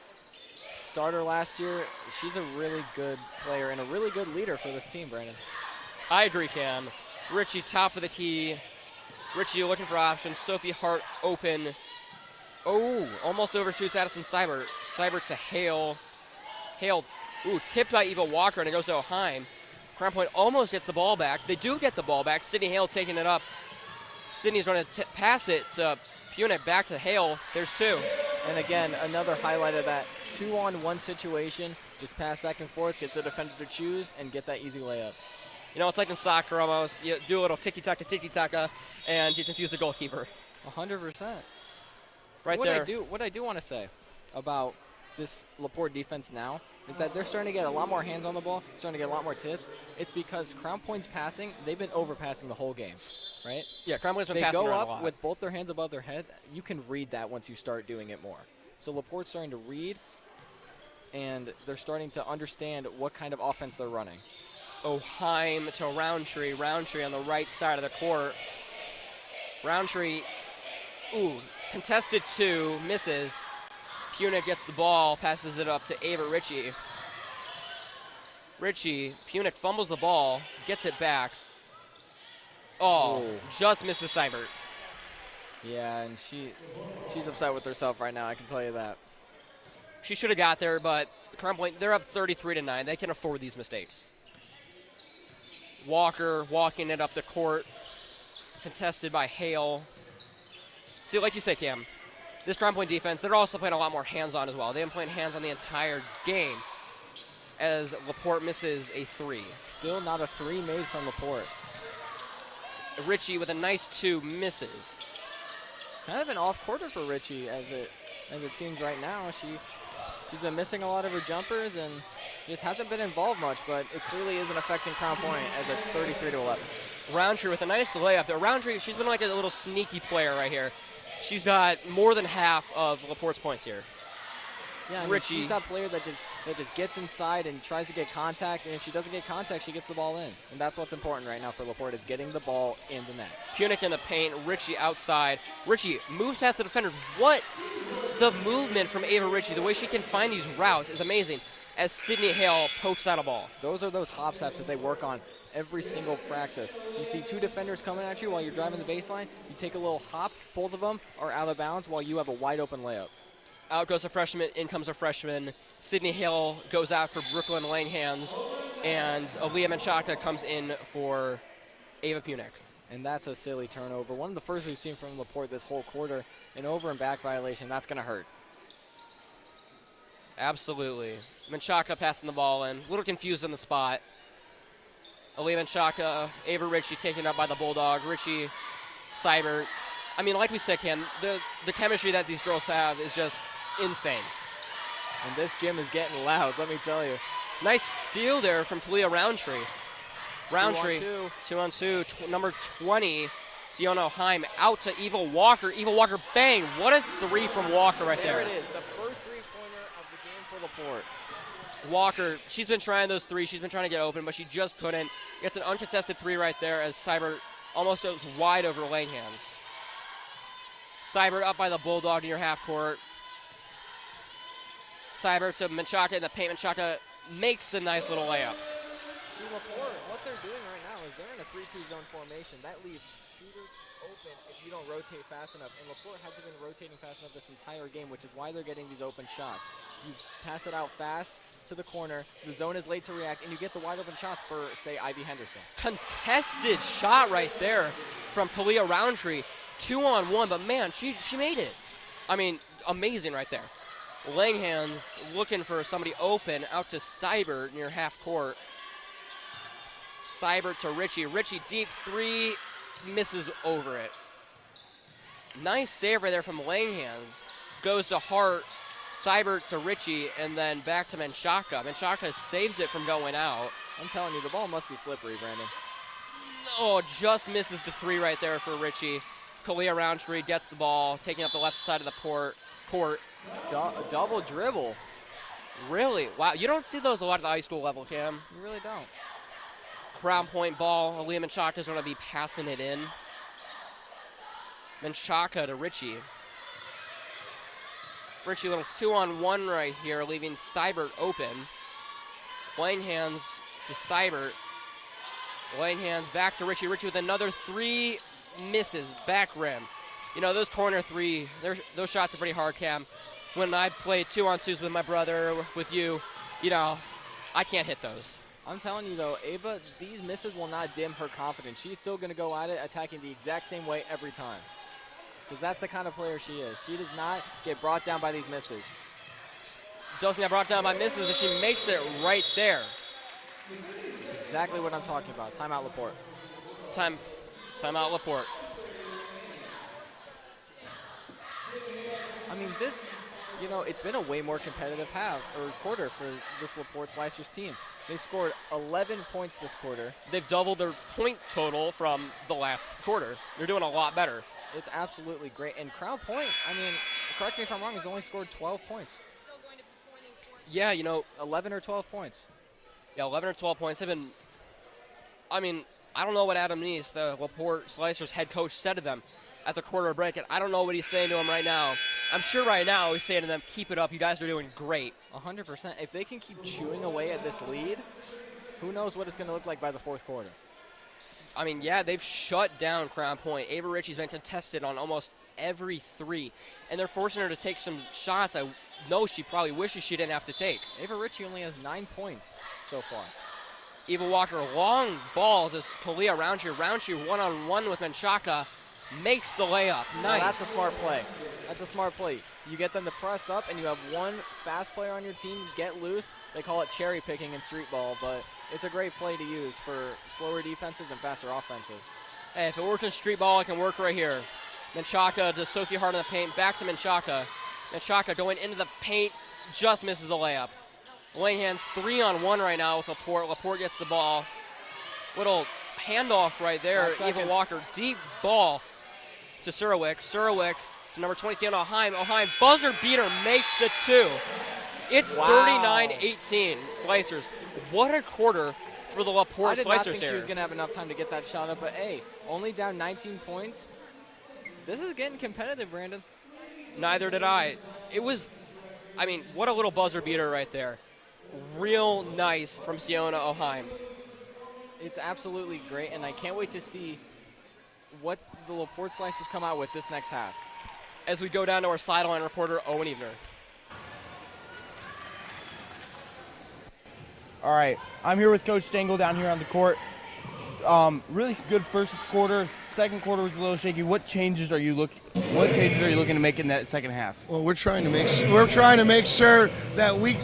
C: Starter last year. She's a really good player and a really good leader for this team, Brandon.
B: I agree, Cam. Ritchie, top of the key. Ritchie looking for options. Sophie Hart open. Oh, almost overshoots Addison Seibert. Seibert to Hale. Hale, tipped by Eva Walker, and it goes to O'Heim. Crown Point almost gets the ball back. They do get the ball back. Sydney Hale taking it up. Sydney's going to pass it to Punic, back to Hale. There's 2.
C: And again, another highlight of that 2-on-1 situation. Just pass back and forth, get the defender to choose, and get that easy layup.
B: You know, it's like in soccer almost. You do a little tiki-taka, and you confuse the goalkeeper.
C: 100%.
B: Right
C: what
B: there.
C: What I do want to say about this LaPorte defense now is that they're starting to get a lot more hands on the ball, starting to get a lot more tips. It's because Crown Point's passing, they've been overpassing the whole game, right?
B: Yeah, Crown Point's been
C: they
B: passing
C: go
B: around
C: up
B: a lot.
C: with both their hands above their head. You can read that once you start doing it more. So LaPorte's starting to read, and they're starting to understand what kind of offense they're running.
B: O'Heim to Roundtree. Roundtree on the right side of the court. Roundtree, contested 2, misses. Punic gets the ball, passes it up to Ava Ritchie. Punic fumbles the ball, gets it back. Just misses Seibert.
C: Yeah, and she's upset with herself right now, I can tell you that.
B: She should have got there, but Crown Point, they're up 33-9. They can afford these mistakes. Walker walking it up the court, contested by Hale. See, like you say, Cam, this Crown Point defense, they're also playing a lot more hands-on as well. They've been playing hands-on the entire game as LaPorte misses a 3.
C: Still not a 3 made from LaPorte.
B: Ritchie with a nice 2 misses.
C: Kind of an off quarter for Ritchie as it seems right now. She's been missing a lot of her jumpers and just hasn't been involved much, but it clearly isn't affecting Crown Point as it's 33-11.
B: Roundtree with a nice layup there. Roundtree, she's been like a little sneaky player right here. She's got more than half of LaPorte's points here.
C: Yeah,
B: Ritchie.
C: She's that player that just gets inside and tries to get contact, and if she doesn't get contact, she gets the ball in. And that's what's important right now for LaPorte is getting the ball in the net.
B: Punic in the paint, Ritchie outside. Ritchie moves past the defender. What? The movement from Ava Ritchie, the way she can find these routes is amazing as Sydney Hale pokes out a ball.
C: Those are those hop steps that they work on every single practice. You see 2 defenders coming at you while you're driving the baseline. You take a little hop, both of them are out of bounds while you have a wide open layup.
B: Out goes a freshman, in comes a freshman. Sydney Hill goes out for Brooklyn Langhands, and Aaliyah Menchaca comes in for Ava Punic.
C: And that's a silly turnover. One of the first we've seen from LaPorte this whole quarter. An over and back violation, that's going to hurt.
B: Absolutely. Menchaca passing the ball in. A little confused on the spot. Aaliyah Menchaca, Ava Ritchie taken up by the Bulldog. Ritchie, Seibert. I mean, like we said, Ken, the chemistry that these girls have is just insane.
C: And this gym is getting loud, let me tell you.
B: Nice steal there from Talia Roundtree. Roundtree,
C: 2
B: on 2, number 20, Siona O'Heim, out to Eva Walker. Eva Walker, bang! What a 3 from Walker right there.
C: There it is, the first 3-pointer of the game for LaPorte.
B: Walker, she's been trying those 3. She's been trying to get open, but she just couldn't. Gets an uncontested 3 right there as Seibert almost goes wide over Langhands. Seibert up by the Bulldog near half court. Seibert to Menchaca in the paint. Menchaca makes the nice little layup.
C: See LaPorte, what they're doing right now is they're in a 3-2 zone formation. That leaves shooters open if you don't rotate fast enough. And LaPorte hasn't been rotating fast enough this entire game, which is why they're getting these open shots. You pass it out fast to the corner, the zone is late to react, and you get the wide open shots for, say, Ivy Henderson.
B: Contested shot right there from Kalia Roundtree. 2-on-1, but man, she made it. I mean, amazing right there. Langhands looking for somebody open out to Seibert near half court. Seibert to Ritchie. Ritchie deep three, misses over it. Nice save right there from Langhands. Goes to Hart, Seibert to Ritchie, and then back to Menchaca. Menchaca saves it from going out.
C: I'm telling you, the ball must be slippery, Brandon.
B: Oh, just misses the three right there for Ritchie. Kalia Roundtree gets the ball, taking up the left side of the court.
C: Double dribble.
B: Really? Wow, you don't see those a lot at the high school level, Cam.
C: You really don't.
B: Crown point ball. Aaliyah Menchaca's going to be passing it in. Menchaca to Ritchie. Ritchie, a little 2-on-1 right here, leaving Seibert open. Langhands to Seibert. Langhands back to Ritchie. Ritchie with another three, misses, back rim. You know, those corner three, those shots are pretty hard, Cam. When I play 2-on-2s with my brother, with you, you know, I can't hit those.
C: I'm telling you, though, Ava, these misses will not dim her confidence. She's still going to go at it, attacking the exact same way every time. Because that's the kind of player she is. She does not get brought down by these misses.
B: Doesn't get brought down by misses, and she makes it right there.
C: That's exactly what I'm talking about. Timeout, LaPorte.
B: Timeout, LaPorte.
C: I mean, this, you know, it's been a way more competitive quarter for this LaPorte Slicers team. They've scored 11 points this quarter.
B: They've doubled their point total from the last quarter. They're doing a lot better.
C: It's absolutely great. And Crown Point, I mean, correct me if I'm wrong, has only scored 12 points.
B: Yeah, you know.
C: 11 or 12 points.
B: Yeah, 11 or 12 points. They've been, I mean, I don't know what Adam Neese, the LaPorte Slicers head coach, said to them at the quarter break, and I don't know what he's saying to them right now. I'm sure right now he's saying to them, keep it up. You guys are doing great.
C: 100%. If they can keep chewing away at this lead, who knows what it's going to look like by the fourth quarter.
B: I mean, yeah, they've shut down Crown Point. Ava Ritchie's been contested on almost every three, and they're forcing her to take some shots I know she probably wishes she didn't have to take.
C: Ava Ritchie only has 9 points so far.
B: Eva Walker, long ball to Kalia Roundtree. Roundtree one-on-one with Menchaca, makes the layup. Nice.
C: Now that's a smart play. That's a smart play. You get them to press up, and you have one fast player on your team get loose. They call it cherry picking in street ball, but it's a great play to use for slower defenses and faster offenses.
B: Hey, if it works in street ball, it can work right here. Menchaca to Sophie Hart in the paint, back to Menchaca. Menchaca going into the paint, just misses the layup. Langhands 3-on-1 right now with LaPorte. LaPorte gets the ball. Little handoff right there. Eva Walker, deep ball to Surowick. Surowick to number 22 on Oheim. Oheim, buzzer beater, makes the two. It's 39-18, Slicers. What a quarter for the LaPorte Slicers here.
C: I did not think she was going to have enough time to get that shot up, but hey, only down 19 points. This is getting competitive, Brandon.
B: Neither did I. It was, I mean, what a little buzzer beater right there. Real nice from Siona Oheim.
C: It's absolutely great, and I can't wait to see what the LaPorte Slicers come out with this next half.
B: As we go down to our sideline reporter, Owen Evener.
F: All right, I'm here with Coach Stengel down here on the court. Really good first quarter. Second quarter was a little shaky. What changes are you looking to make in that second half?
G: Well, we're trying to make sure that we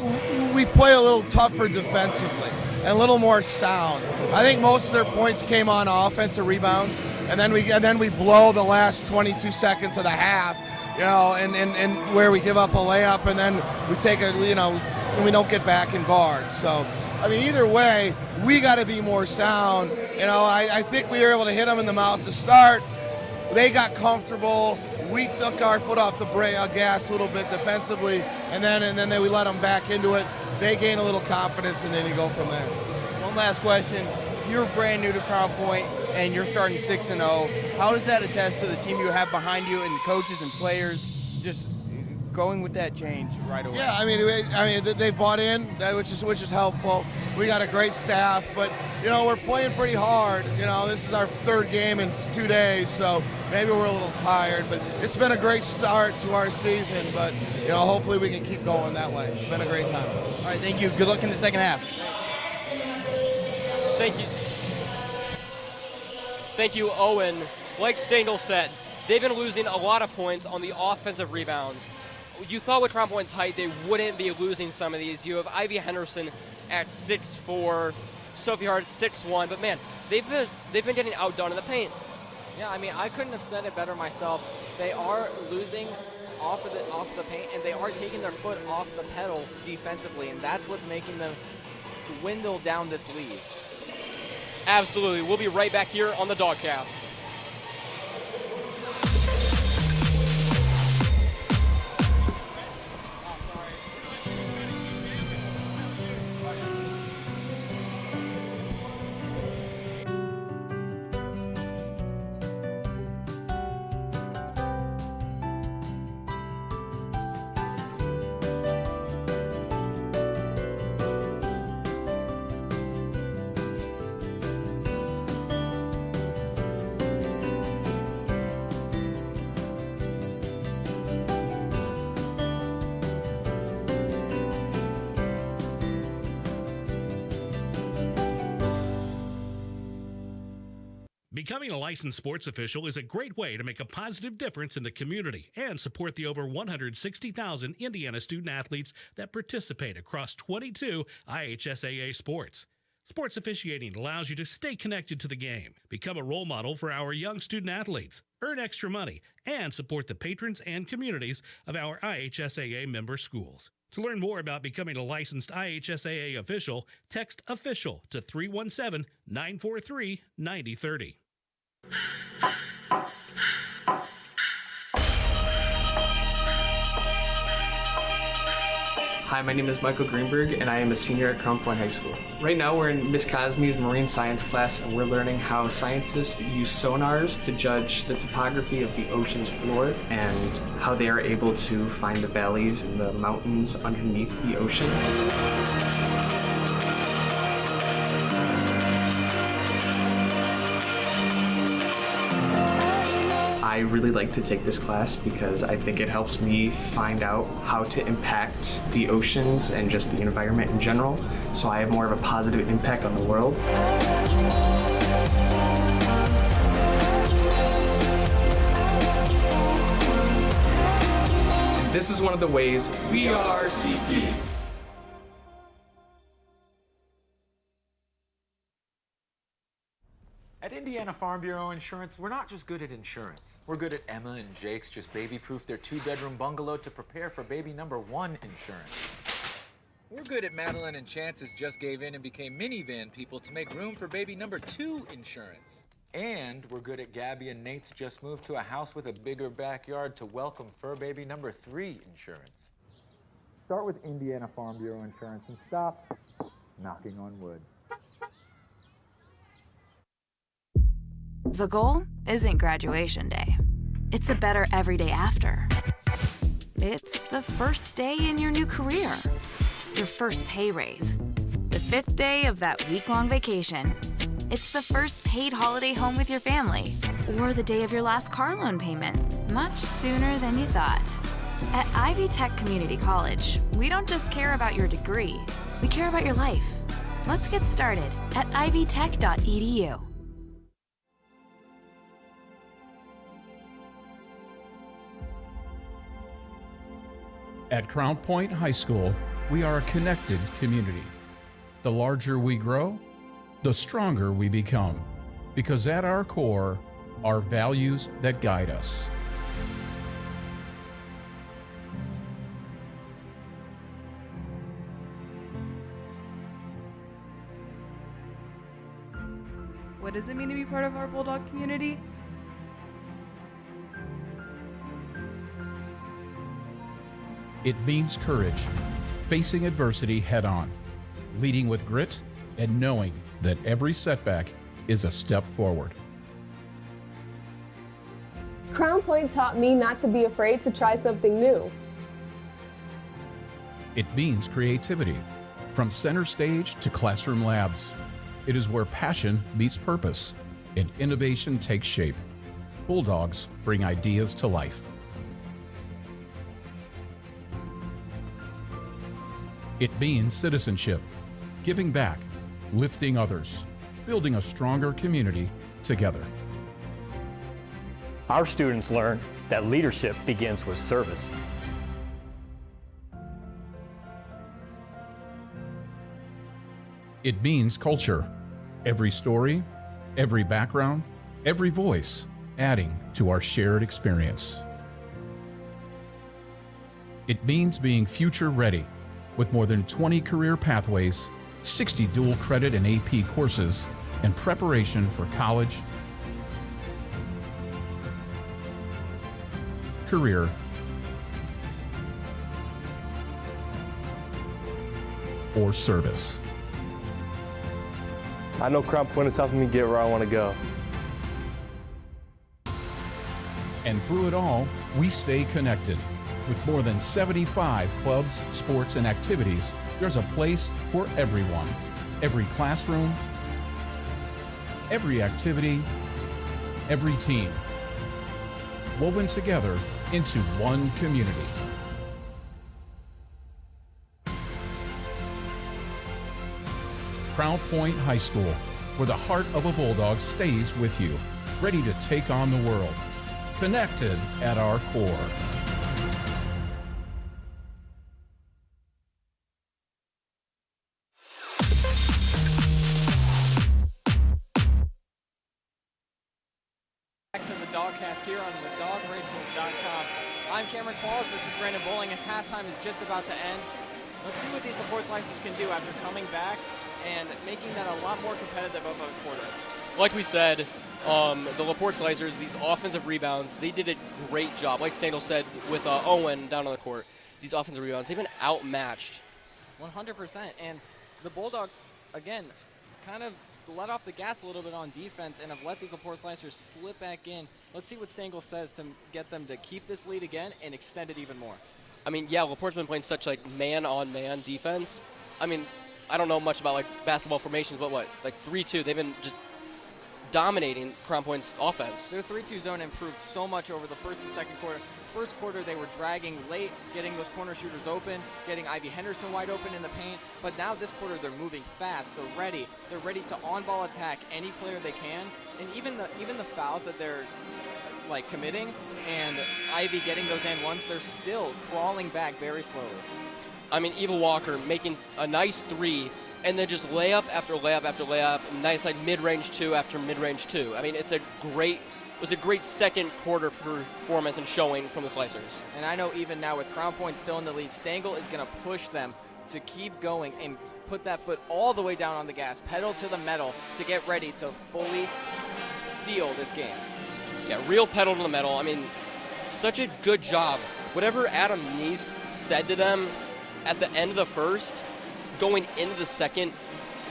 G: play a little tougher defensively and a little more sound. I think most of their points came on offensive rebounds, and then we blow the last 22 seconds of the half, you know, and where we give up a layup, and then we take and we don't get back in guard. So, I mean, either way, we got to be more sound. You know, I think we were able to hit them in the mouth to start. They got comfortable. We took our foot off the gas a little bit defensively, and then we let them back into it. They gain a little confidence, and then you go from there.
F: One last question. You're brand new to Crown Point, and you're starting 6-0. How does that attest to the team you have behind you and coaches and players just going with that change right away?
G: Yeah, I mean, they bought in, which is helpful. We got a great staff, but you know, we're playing pretty hard. You know, this is our third game in 2 days, so maybe we're a little tired. But it's been a great start to our season. But you know, hopefully we can keep going that way. It's been a great time.
F: All right, thank you. Good luck in the second half.
B: Thank you. Thank you, Owen. Like Stengel said, they've been losing a lot of points on the offensive rebounds. You thought with Crown Point's height they wouldn't be losing some of these. You have Ivy Henderson at 6'4", Sophie Hart at 6'1", but man, they've been getting outdone in the paint.
C: Yeah, I mean, I couldn't have said it better myself. They are losing off of the paint, and they are taking their foot off the pedal defensively, and that's what's making them dwindle down this lead.
B: Absolutely. We'll be right back here on the Dogcast.
H: Becoming a licensed sports official is a great way to make a positive difference in the community and support the over 160,000 Indiana student athletes that participate across 22 IHSAA sports. Sports officiating allows you to stay connected to the game, become a role model for our young student athletes, earn extra money, and support the patrons and communities of our IHSAA member schools. To learn more about becoming a licensed IHSAA official, text OFFICIAL to 317-943-9030.
I: Hi, my name is Michael Greenberg, and I am a senior at Crown Point High School. Right now, we're in Miss Cosme's marine science class, and we're learning how scientists use sonars to judge the topography of the ocean's floor and how they are able to find the valleys and the mountains underneath the ocean. I really like to take this class because I think it helps me find out how to impact the oceans and just the environment in general, so I have more of a positive impact on the world. This is one of the ways we are CP.
J: At Indiana Farm Bureau Insurance, we're not just good at insurance. We're good at Emma and Jake's just baby-proof their 2-bedroom bungalow to prepare for baby number 1 insurance.
K: We're good at Madeline and Chance's just gave in and became minivan people to make room for baby number 2 insurance.
J: And we're good at Gabby and Nate's just moved to a house with a bigger backyard to welcome fur baby number 3 insurance. Start with Indiana Farm Bureau Insurance and stop knocking on wood.
L: The goal isn't graduation day. It's a better every day after. It's the first day in your new career, your first pay raise, the 5th day of that week-long vacation. It's the first paid holiday home with your family, or the day of your last car loan payment, much sooner than you thought. At Ivy Tech Community College, we don't just care about your degree, we care about your life. Let's get started at ivytech.edu.
M: At Crown Point High School, we are a connected community. The larger we grow, the stronger we become, because at our core are values that guide us.
N: What does it mean to be part of our Bulldog community?
M: It means courage, facing adversity head-on, leading with grit, and knowing that every setback is a step forward.
O: Crown Point taught me not to be afraid to try something new.
M: It means creativity, from center stage to classroom labs. It is where passion meets purpose and innovation takes shape. Bulldogs bring ideas to life. It means citizenship, giving back, lifting others, building a stronger community together.
O: Our students learn that leadership begins with service.
M: It means culture. Every story, every background, every voice, adding to our shared experience. It means being future ready with more than 20 career pathways, 60 dual credit and AP courses, and preparation for college, career, or service.
O: I know Crown Point is helping me get where I want to go.
M: And through it all, we stay connected. With more than 75 clubs, sports, and activities, there's a place for everyone. Every classroom, every activity, every team. Woven together into one community. Crown Point High School, where the heart of a Bulldog stays with you, ready to take on the world. Connected at our core.
C: Back to the Dogcast here on thedogradio.com. I'm Cameron Qualls. This is Brandon Bowling as halftime is just about to end. Let's see what these LaPorte Slicers can do after coming back and making that a lot more competitive of a quarter.
B: Like we said, the LaPorte Slicers, these offensive rebounds, they did a great job. Like Stengel said with Owen down on the court, these offensive rebounds, they've been outmatched.
C: 100%. And the Bulldogs, again, kind of let off the gas a little bit on defense and have let these LaPorte Slicers slip back in. Let's see what Stengel says to get them to keep this lead again and extend it even more.
B: I mean, yeah, LaPorte's been playing such like man-on-man defense. I mean, I don't know much about like basketball formations, but what, like 3-2, they've been just dominating Crown Point's offense.
C: Their 3-2 zone improved so much over the first and second quarter. First quarter, they were dragging late, getting those corner shooters open, getting Ivy Henderson wide open in the paint. But now this quarter, they're moving fast. They're ready. They're ready to on-ball attack any player they can. And even the fouls that they're like committing and Ivy getting those and ones, they're still crawling back very slowly.
B: I mean, Eva Walker making a nice three, and then just layup after layup after layup, nice like mid-range two after mid-range two. I mean, it was a great second quarter performance and showing from the Slicers.
C: And I know even now with Crown Point still in the lead, Stengel is going to push them to keep going and put that foot all the way down on the gas, pedal to the metal to get ready to fully seal this game.
B: Yeah, real pedal to the metal. I mean, such a good job. Whatever Adam Neese said to them at the end of the first, going into the second,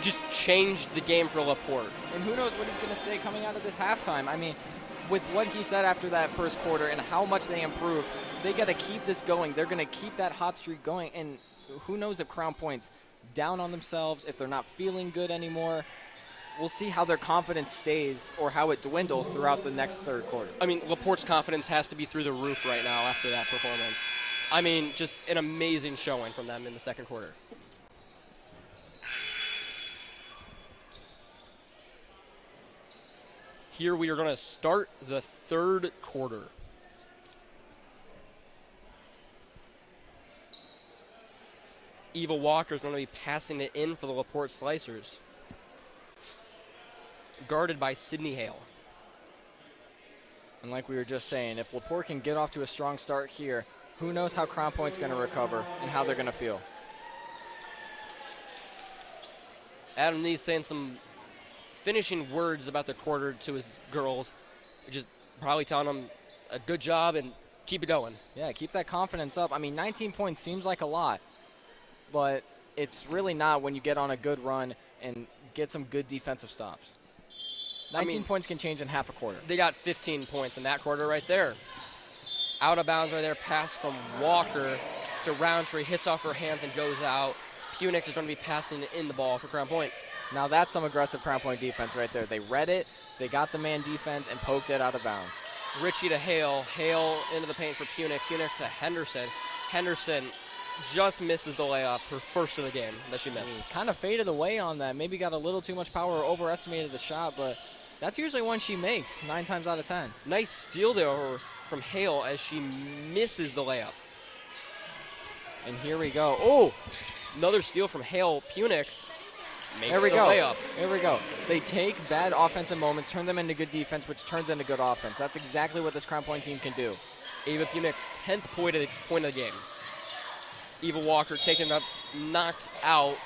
B: just changed the game for LaPorte.
C: And who knows what he's going to say coming out of this halftime. I mean, with what he said after that first quarter and how much they improved, they got to keep this going. They're going to keep that hot streak going. And who knows if Crown Point's down on themselves, if they're not feeling good anymore. We'll see how their confidence stays or how it dwindles throughout the next third quarter.
B: I mean, LaPorte's confidence has to be through the roof right now after that performance. I mean, just an amazing showing from them in the second quarter. Here we are going to start the third quarter. Eva Walker is going to be passing it in for the LaPorte Slicers, guarded by Sydney Hale.
C: And like we were just saying, if LaPorte can get off to a strong start here, who knows how Crown Point's going to recover and how they're going to feel.
B: Adam Neese saying some finishing words about the quarter to his girls, just probably telling them a good job and keep it going.
C: Yeah, keep that confidence up. I mean, 19 points seems like a lot, but it's really not when you get on a good run and get some good defensive stops. 19 points can change in half a quarter.
B: They got 15 points in that quarter right there. Out of bounds right there, pass from Walker to Roundtree, hits off her hands and goes out. Punic is going to be passing in the ball for Crown Point.
C: Now that's some aggressive Crown Point defense right there. They read it, they got the man defense, and poked it out of bounds.
B: Ritchie to Hale. Hale into the paint for Punic. Punic to Henderson. Henderson just misses the layup, her first of the game that she missed.
C: Kind of faded away on that. Maybe got a little too much power or overestimated the shot, but that's usually one she makes 9 times out of 10.
B: Nice steal there from Hale as she misses the layup.
C: And here we go. Oh!
B: Another steal from Hale. Punic makes
C: There we
B: the
C: go.
B: layup.
C: There we go. They take bad offensive moments, turn them into good defense, which turns into good offense. That's exactly what this Crown Point team can do.
B: Ava Punic's 10th point of the game. Eva Walker taken up, knocked out.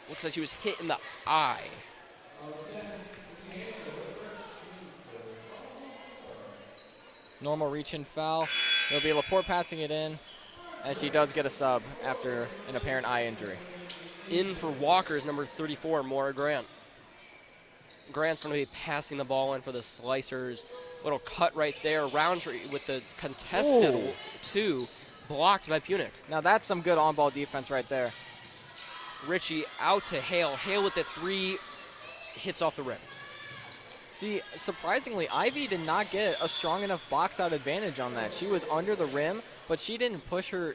B: Looks like she was hit in the eye.
C: Normal reach-in foul. It'll be LaPorte passing it in, as she does get a sub after an apparent eye injury.
B: In for Walker is number 34, Maura Grant. Grant's going to be passing the ball in for the Slicers. Little cut right there. Roundtree with the contested 2, blocked by Punic.
C: Now that's some good on-ball defense right there.
B: Ritchie out to Hale. Hale with the 3, hits off the rim.
C: See, surprisingly, Ivy did not get a strong enough box-out advantage on that. She was under the rim, but she didn't push her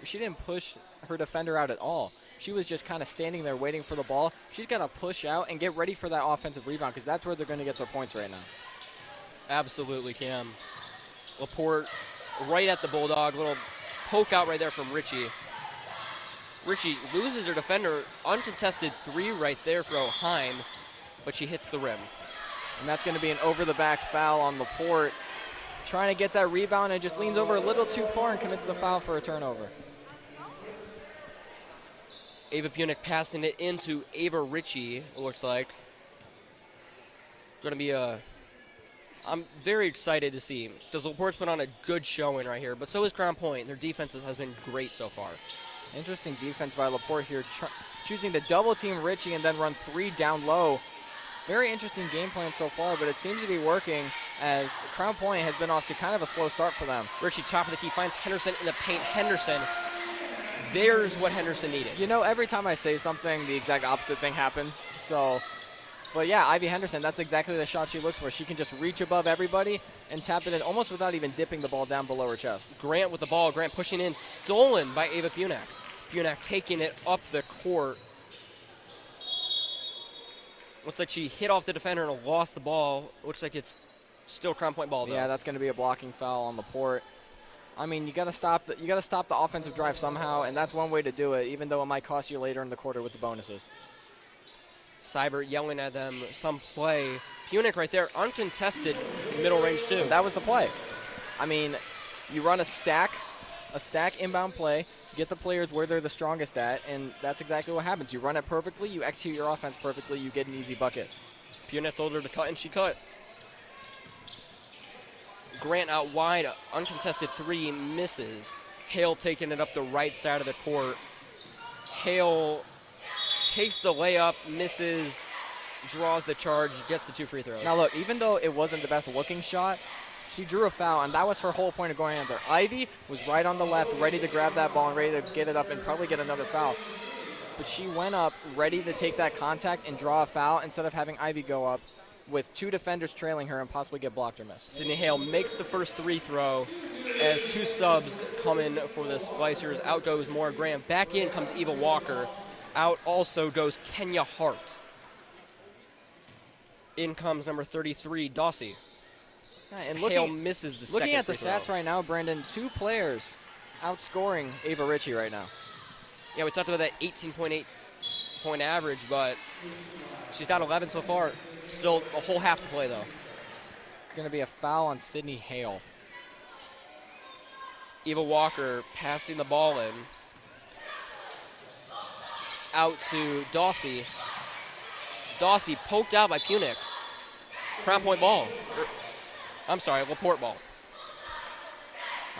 C: defender out at all. She was just kind of standing there waiting for the ball. She's got to push out and get ready for that offensive rebound because that's where they're going to get their points right now.
B: Absolutely, Cam. LaPorte right at the Bulldog. Little poke out right there from Ritchie. Ritchie loses her defender. Uncontested 3 right there for O'Heim, but she hits the rim.
C: And that's going to be an over-the-back foul on LaPorte. Trying to get that rebound and just leans over a little too far and commits the foul for a turnover.
B: Ava Punic passing it into Ava Ritchie, it looks like. Going to be I'm very excited to see, because LaPorte's put on a good showing right here, but so is Crown Point. Their defense has been great so far.
C: Interesting defense by LaPorte here, choosing to double-team Ritchie and then run 3 down low. Very interesting game plan so far, but it seems to be working as Crown Point has been off to kind of a slow start for them.
B: Ritchie, top of the key, finds Henderson in the paint. Henderson, there's what Henderson needed.
C: You know, every time I say something, the exact opposite thing happens. So, but yeah, Ivy Henderson, that's exactly the shot she looks for. She can just reach above everybody and tap it in almost without even dipping the ball down below her chest.
B: Grant with the ball. Grant pushing in, stolen by Ava Punic. Punic taking it up the court. Looks like she hit off the defender and lost the ball. Looks like it's still Crown Point ball, though.
C: Yeah, that's going to be a blocking foul on LaPorte. I mean, you got to stop the offensive drive somehow, and that's one way to do it, even though it might cost you later in the quarter with the bonuses.
B: Seibert yelling at them some play. Punic right there, uncontested middle range too.
C: That was the play. I mean, you run a stack inbound play, get the players where they're the strongest at, and that's exactly what happens. You run it perfectly, you execute your offense perfectly, you get an easy bucket.
B: Punic told her to cut, and she cut. Grant out wide, uncontested 3, misses. Hale taking it up the right side of the court. Hale takes the layup, misses, draws the charge, gets the 2 free throws.
C: Now look, even though it wasn't the best looking shot, she drew a foul, and that was her whole point of going out there. Ivy was right on the left, ready to grab that ball and ready to get it up and probably get another foul. But she went up ready to take that contact and draw a foul instead of having Ivy go up with 2 defenders trailing her and possibly get blocked or missed.
B: Sydney Hale makes the first 3 throw as 2 subs come in for the Slicers. Out goes Maura Graham. Back in comes Eva Walker. Out also goes Kenya Hart. In comes number 33, Dossie.
C: And
B: Hale misses the second
C: looking at the
B: free
C: stats
B: throw.
C: right now, Brandon, 2 players outscoring Ava Ritchie right now.
B: Yeah, we talked about that 18.8 point average, but she's got 11 so far. Still a whole half to play, though.
C: It's going to be a foul on Sydney Hale.
B: Eva Walker passing the ball in. Out to Dossie. Dossie poked out by Punic. Crown Point ball. I'm sorry, LaPorte ball.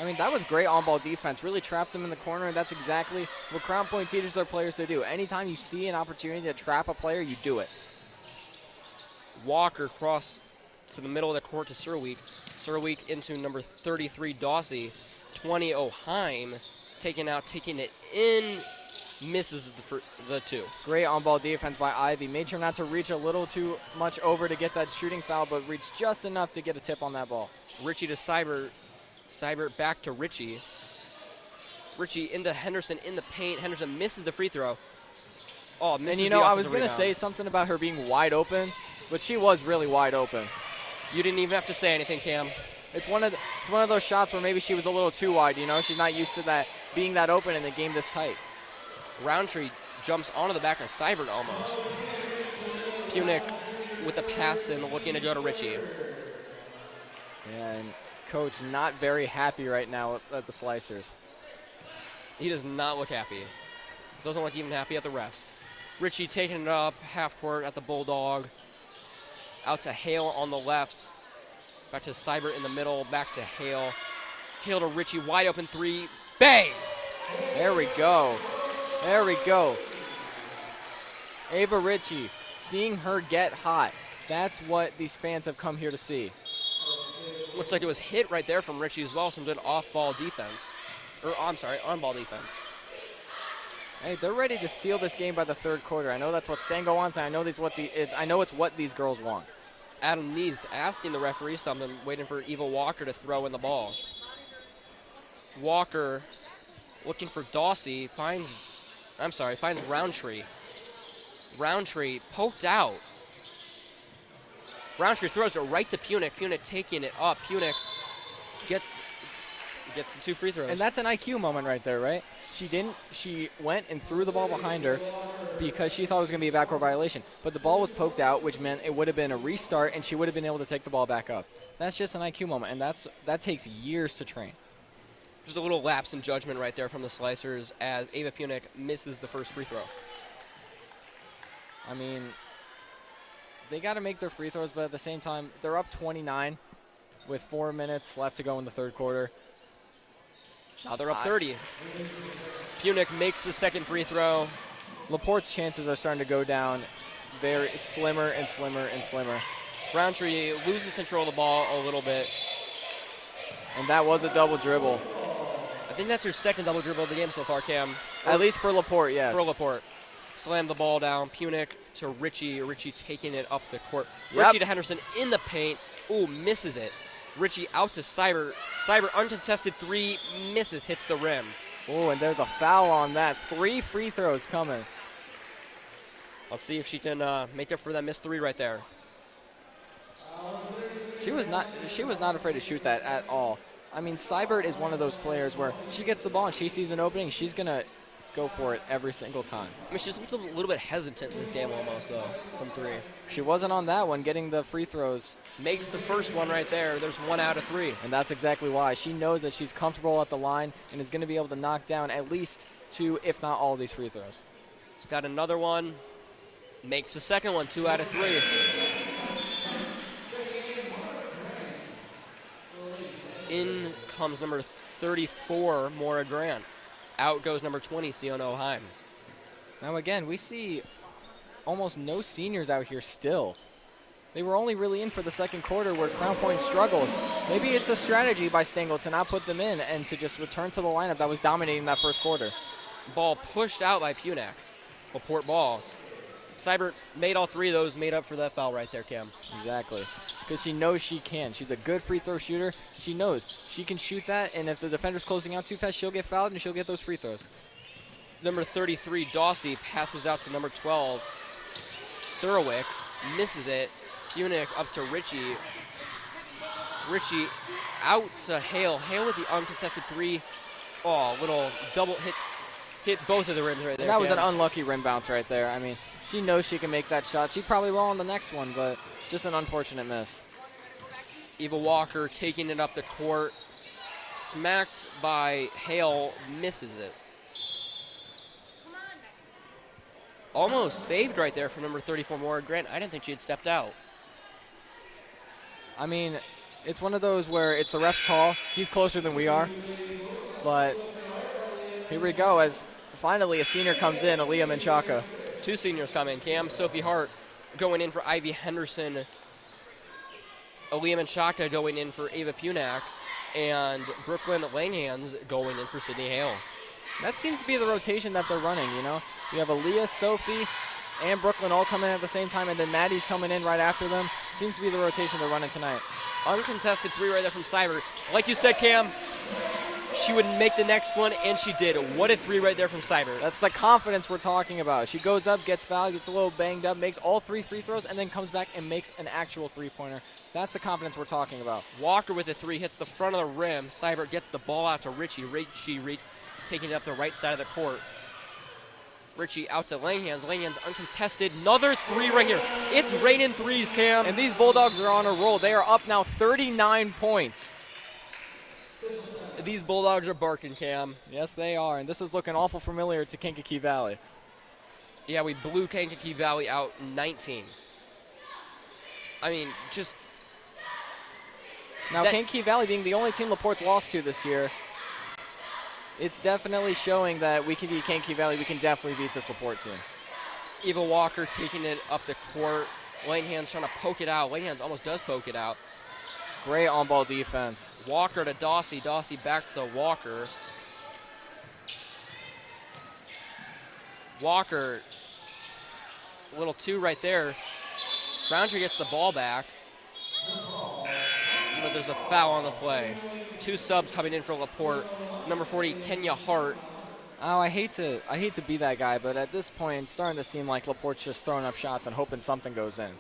C: I mean, that was great on-ball defense. Really trapped them in the corner. That's exactly what Crown Point teaches their players to do. Anytime you see an opportunity to trap a player, you do it.
B: Walker cross to the middle of the court to Surweek. Surweek into number 33, Dossie. 20, O'Heim. taking it in, misses the two.
C: Great on-ball defense by Ivy. Made sure not to reach a little too much over to get that shooting foul, but reached just enough to get a tip on that ball.
B: Ritchie to Seibert. Seibert back to Ritchie. Ritchie into Henderson in the paint. Henderson misses the free throw. Oh, misses
C: and you
B: the
C: know, I was
B: offensive
C: going to
B: rebound.
C: say something about her being wide open, but she was really wide open.
B: You didn't even have to say anything, Cam.
C: It's one of those shots where maybe she was a little too wide, you know? She's not used to that being that open in the game this tight.
B: Roundtree jumps onto the back of Seibert almost. Punick with the pass and looking to go to Ritchie.
C: And coach not very happy right now at the Slicers.
B: He does not look happy. Doesn't look even happy at the refs. Ritchie taking it up half court at the Bulldog. Out to Hale on the left. Back to Seibert in the middle. Back to Hale. Hale to Ritchie. Wide open three. Bang!
C: There we go. There we go. Ava Ritchie, seeing her get hot. That's what these fans have come here to see.
B: Looks like it was hit right there from Ritchie as well. Some good off-ball defense. Or, I'm sorry, on-ball defense.
C: Hey, they're ready to seal this game by the third quarter. I know that's what Stango wants, and I know it's what these girls want.
B: Adam Nees asking the referee something, waiting for Eva Walker to throw in the ball. Walker looking for Dawsey, finds Roundtree. Roundtree poked out. Roundtree throws it right to Punick. Punick taking it up. Punick gets the two free throws.
C: And that's an IQ moment right there, right? She went and threw the ball behind her because she thought it was going to be a backcourt violation. But the ball was poked out, which meant it would have been a restart, and she would have been able to take the ball back up. That's just an IQ moment, and that takes years to train.
B: Just a little lapse in judgment right there from the Slicers as Ava Punick misses the first free throw.
C: I mean, they got to make their free throws, but at the same time, they're up 29 with 4 minutes left to go in the third quarter.
B: Now they're up 30. Punick makes the second free throw.
C: LaPorte's chances are starting to go down very slimmer and slimmer and slimmer.
B: Roundtree loses control of the ball a little bit.
C: And that was a double dribble.
B: I think that's her second double dribble of the game so far, Cam.
C: At least for LaPorte, yes.
B: For LaPorte. Slam the ball down. Punick to Ritchie. Ritchie taking it up the court.
C: Yep.
B: Ritchie to Henderson in the paint. Ooh, misses it. Ritchie out to Seibert. Seibert uncontested three, misses, hits the rim.
C: Oh, and there's a foul on that. 3 free throws coming.
B: Let's see if she can make up for that missed three right there.
C: She was not afraid to shoot that at all. I mean, Seibert is one of those players where she gets the ball and she sees an opening, she's going to go for it every single time.
B: I mean, she's a little bit hesitant in this game almost, though, from three.
C: She wasn't on that one, getting the free throws.
B: Makes the first one right there. There's 1 out of 3.
C: And that's exactly why. She knows that she's comfortable at the line and is going to be able to knock down at least 2, if not all, of these free throws.
B: She's got another one. Makes the second one, 2 out of 3. In comes number 34, Maura Grant. Out goes number 20, Siona O'Heim.
C: Now again, we see almost no seniors out here still. They were only really in for the second quarter where Crown Point struggled. Maybe it's a strategy by Stengel to not put them in and to just return to the lineup that was dominating that first quarter.
B: Ball pushed out by Punick. LaPorte ball. Seibert made all 3 of those, made up for that foul right there, Cam.
C: Exactly. Because she knows she can. She's a good free throw shooter. She knows she can shoot that, and if the defender's closing out too fast, she'll get fouled and she'll get those free throws.
B: Number 33, Dawsey, passes out to number 12, Surowick, misses it. Punick up to Ritchie. Ritchie out to Hale. Hale with the uncontested 3. Oh, little double hit both of the rims right there.
C: And that was
B: Cam.
C: an unlucky rim bounce right there. I mean, she knows she can make that shot. She probably will on the next one, but just an unfortunate miss.
B: Eva Walker taking it up the court. Smacked by Hale, misses it. Almost saved right there for number 34, Maura Grant. I didn't think she had stepped out.
C: I mean, it's one of those where it's the ref's call. He's closer than we are. But here we go as finally a senior comes in, Aaliyah Menchaca.
B: 2 seniors come in. Cam, Sophie Hart going in for Ivy Henderson. Aaliyah Menchaca going in for Ava Punick. And Brooklyn Langhans going in for Sydney Hale.
C: That seems to be the rotation that they're running, you know. You have Aaliyah, Sophie, and Brooklyn all coming in at the same time, and then Maddie's coming in right after them. Seems to be the rotation they're running tonight.
B: Uncontested three right there from Cyber. Like you said, Cam, she would make the next one, and she did. What a three right there from Cyber.
C: That's the confidence we're talking about. She goes up, gets fouled, gets a little banged up, makes all 3 free throws, and then comes back and makes an actual three-pointer. That's the confidence we're talking about.
B: Walker with a three, hits the front of the rim. Cyber gets the ball out to Richie. Richie taking it up the right side of the court. Richie out to Langhans. Langhans uncontested. Another three right here. It's raining threes, Cam.
C: And these Bulldogs are on a roll. They are up now 39 points.
B: These Bulldogs are barking, Cam.
C: Yes, they are. And this is looking awful familiar to Kankakee Valley.
B: Yeah, we blew Kankakee Valley out 19. I mean, just...
C: Now, Kankakee Valley being the only team LaPorte's lost to this year, it's definitely showing that we can beat Kankakee Valley. We can definitely beat this LaPorte team.
B: Eva Walker taking it up the court. Langhands trying to poke it out. Langhands almost does poke it out.
C: Great on-ball defense.
B: Walker to Dawsey. Dawsey back to Walker. Walker, a little two right there. Roundtree gets the ball back. But there's a foul on the play. 2 subs coming in for LaPorte. Number 40, Kenya Hart.
C: Oh, I hate to be that guy, but at this point, it's starting to seem like LaPorte's just throwing up shots and hoping something goes in.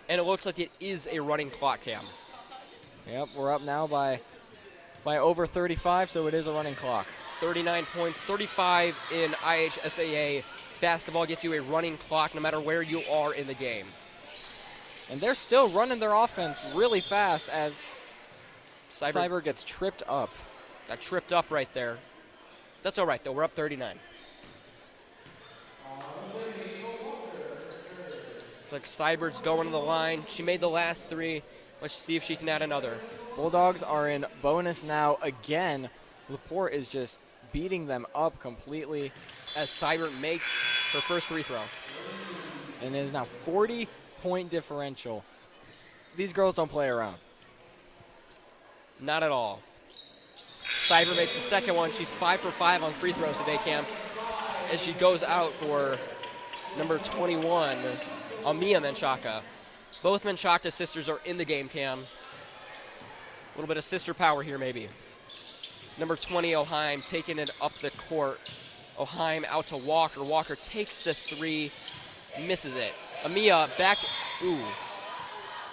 B: And it looks like it is a running clock, Cam.
C: Yep, we're up now by over 35, so it is a running clock.
B: 39 points, 35 in IHSAA. Basketball gets you a running clock no matter where you are in the game.
C: And they're still running their offense really fast as
B: Cyber
C: gets tripped up.
B: Got tripped up right there. That's all right, though. We're up 39. Looks like Cyber's going to the line. She made the last three. Let's see if she can add another.
C: Bulldogs are in bonus now again. LaPorte is just beating them up completely.
B: As Cyber makes her first free throw.
C: And it is now 40-point differential. These girls don't play around.
B: Not at all. Cyber makes the second one. She's 5 for 5 on free throws today, Cam. As she goes out for number 21, Amia Menchaca. Both Menchaca sisters are in the game, Cam. A little bit of sister power here, maybe. Number 20, Oheim, taking it up the court. Oheim out to Walker. Walker takes the three, misses it. Amia back. Ooh.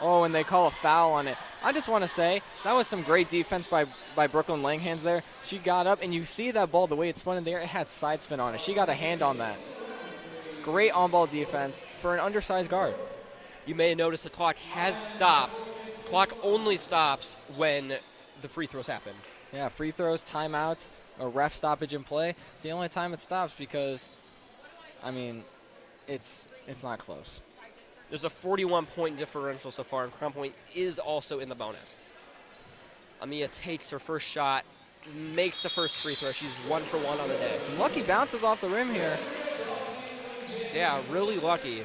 C: Oh, and they call a foul on it. I just want to say, that was some great defense by Brooklyn Langhans there. She got up, and you see that ball, the way it spun in there, it had side spin on it. She got a hand on that. Great on-ball defense for an undersized guard.
B: You may have noticed the clock has stopped. Clock only stops when the free throws happen.
C: Yeah, free throws, timeouts, a ref stoppage in play. It's the only time it stops because, I mean, it's not close.
B: There's a 41-point differential so far, and Crown Point is also in the bonus. Amia takes her first shot, makes the first free throw. She's 1 for 1 on the day.
C: Some lucky bounces off the rim here.
B: Yeah, really lucky.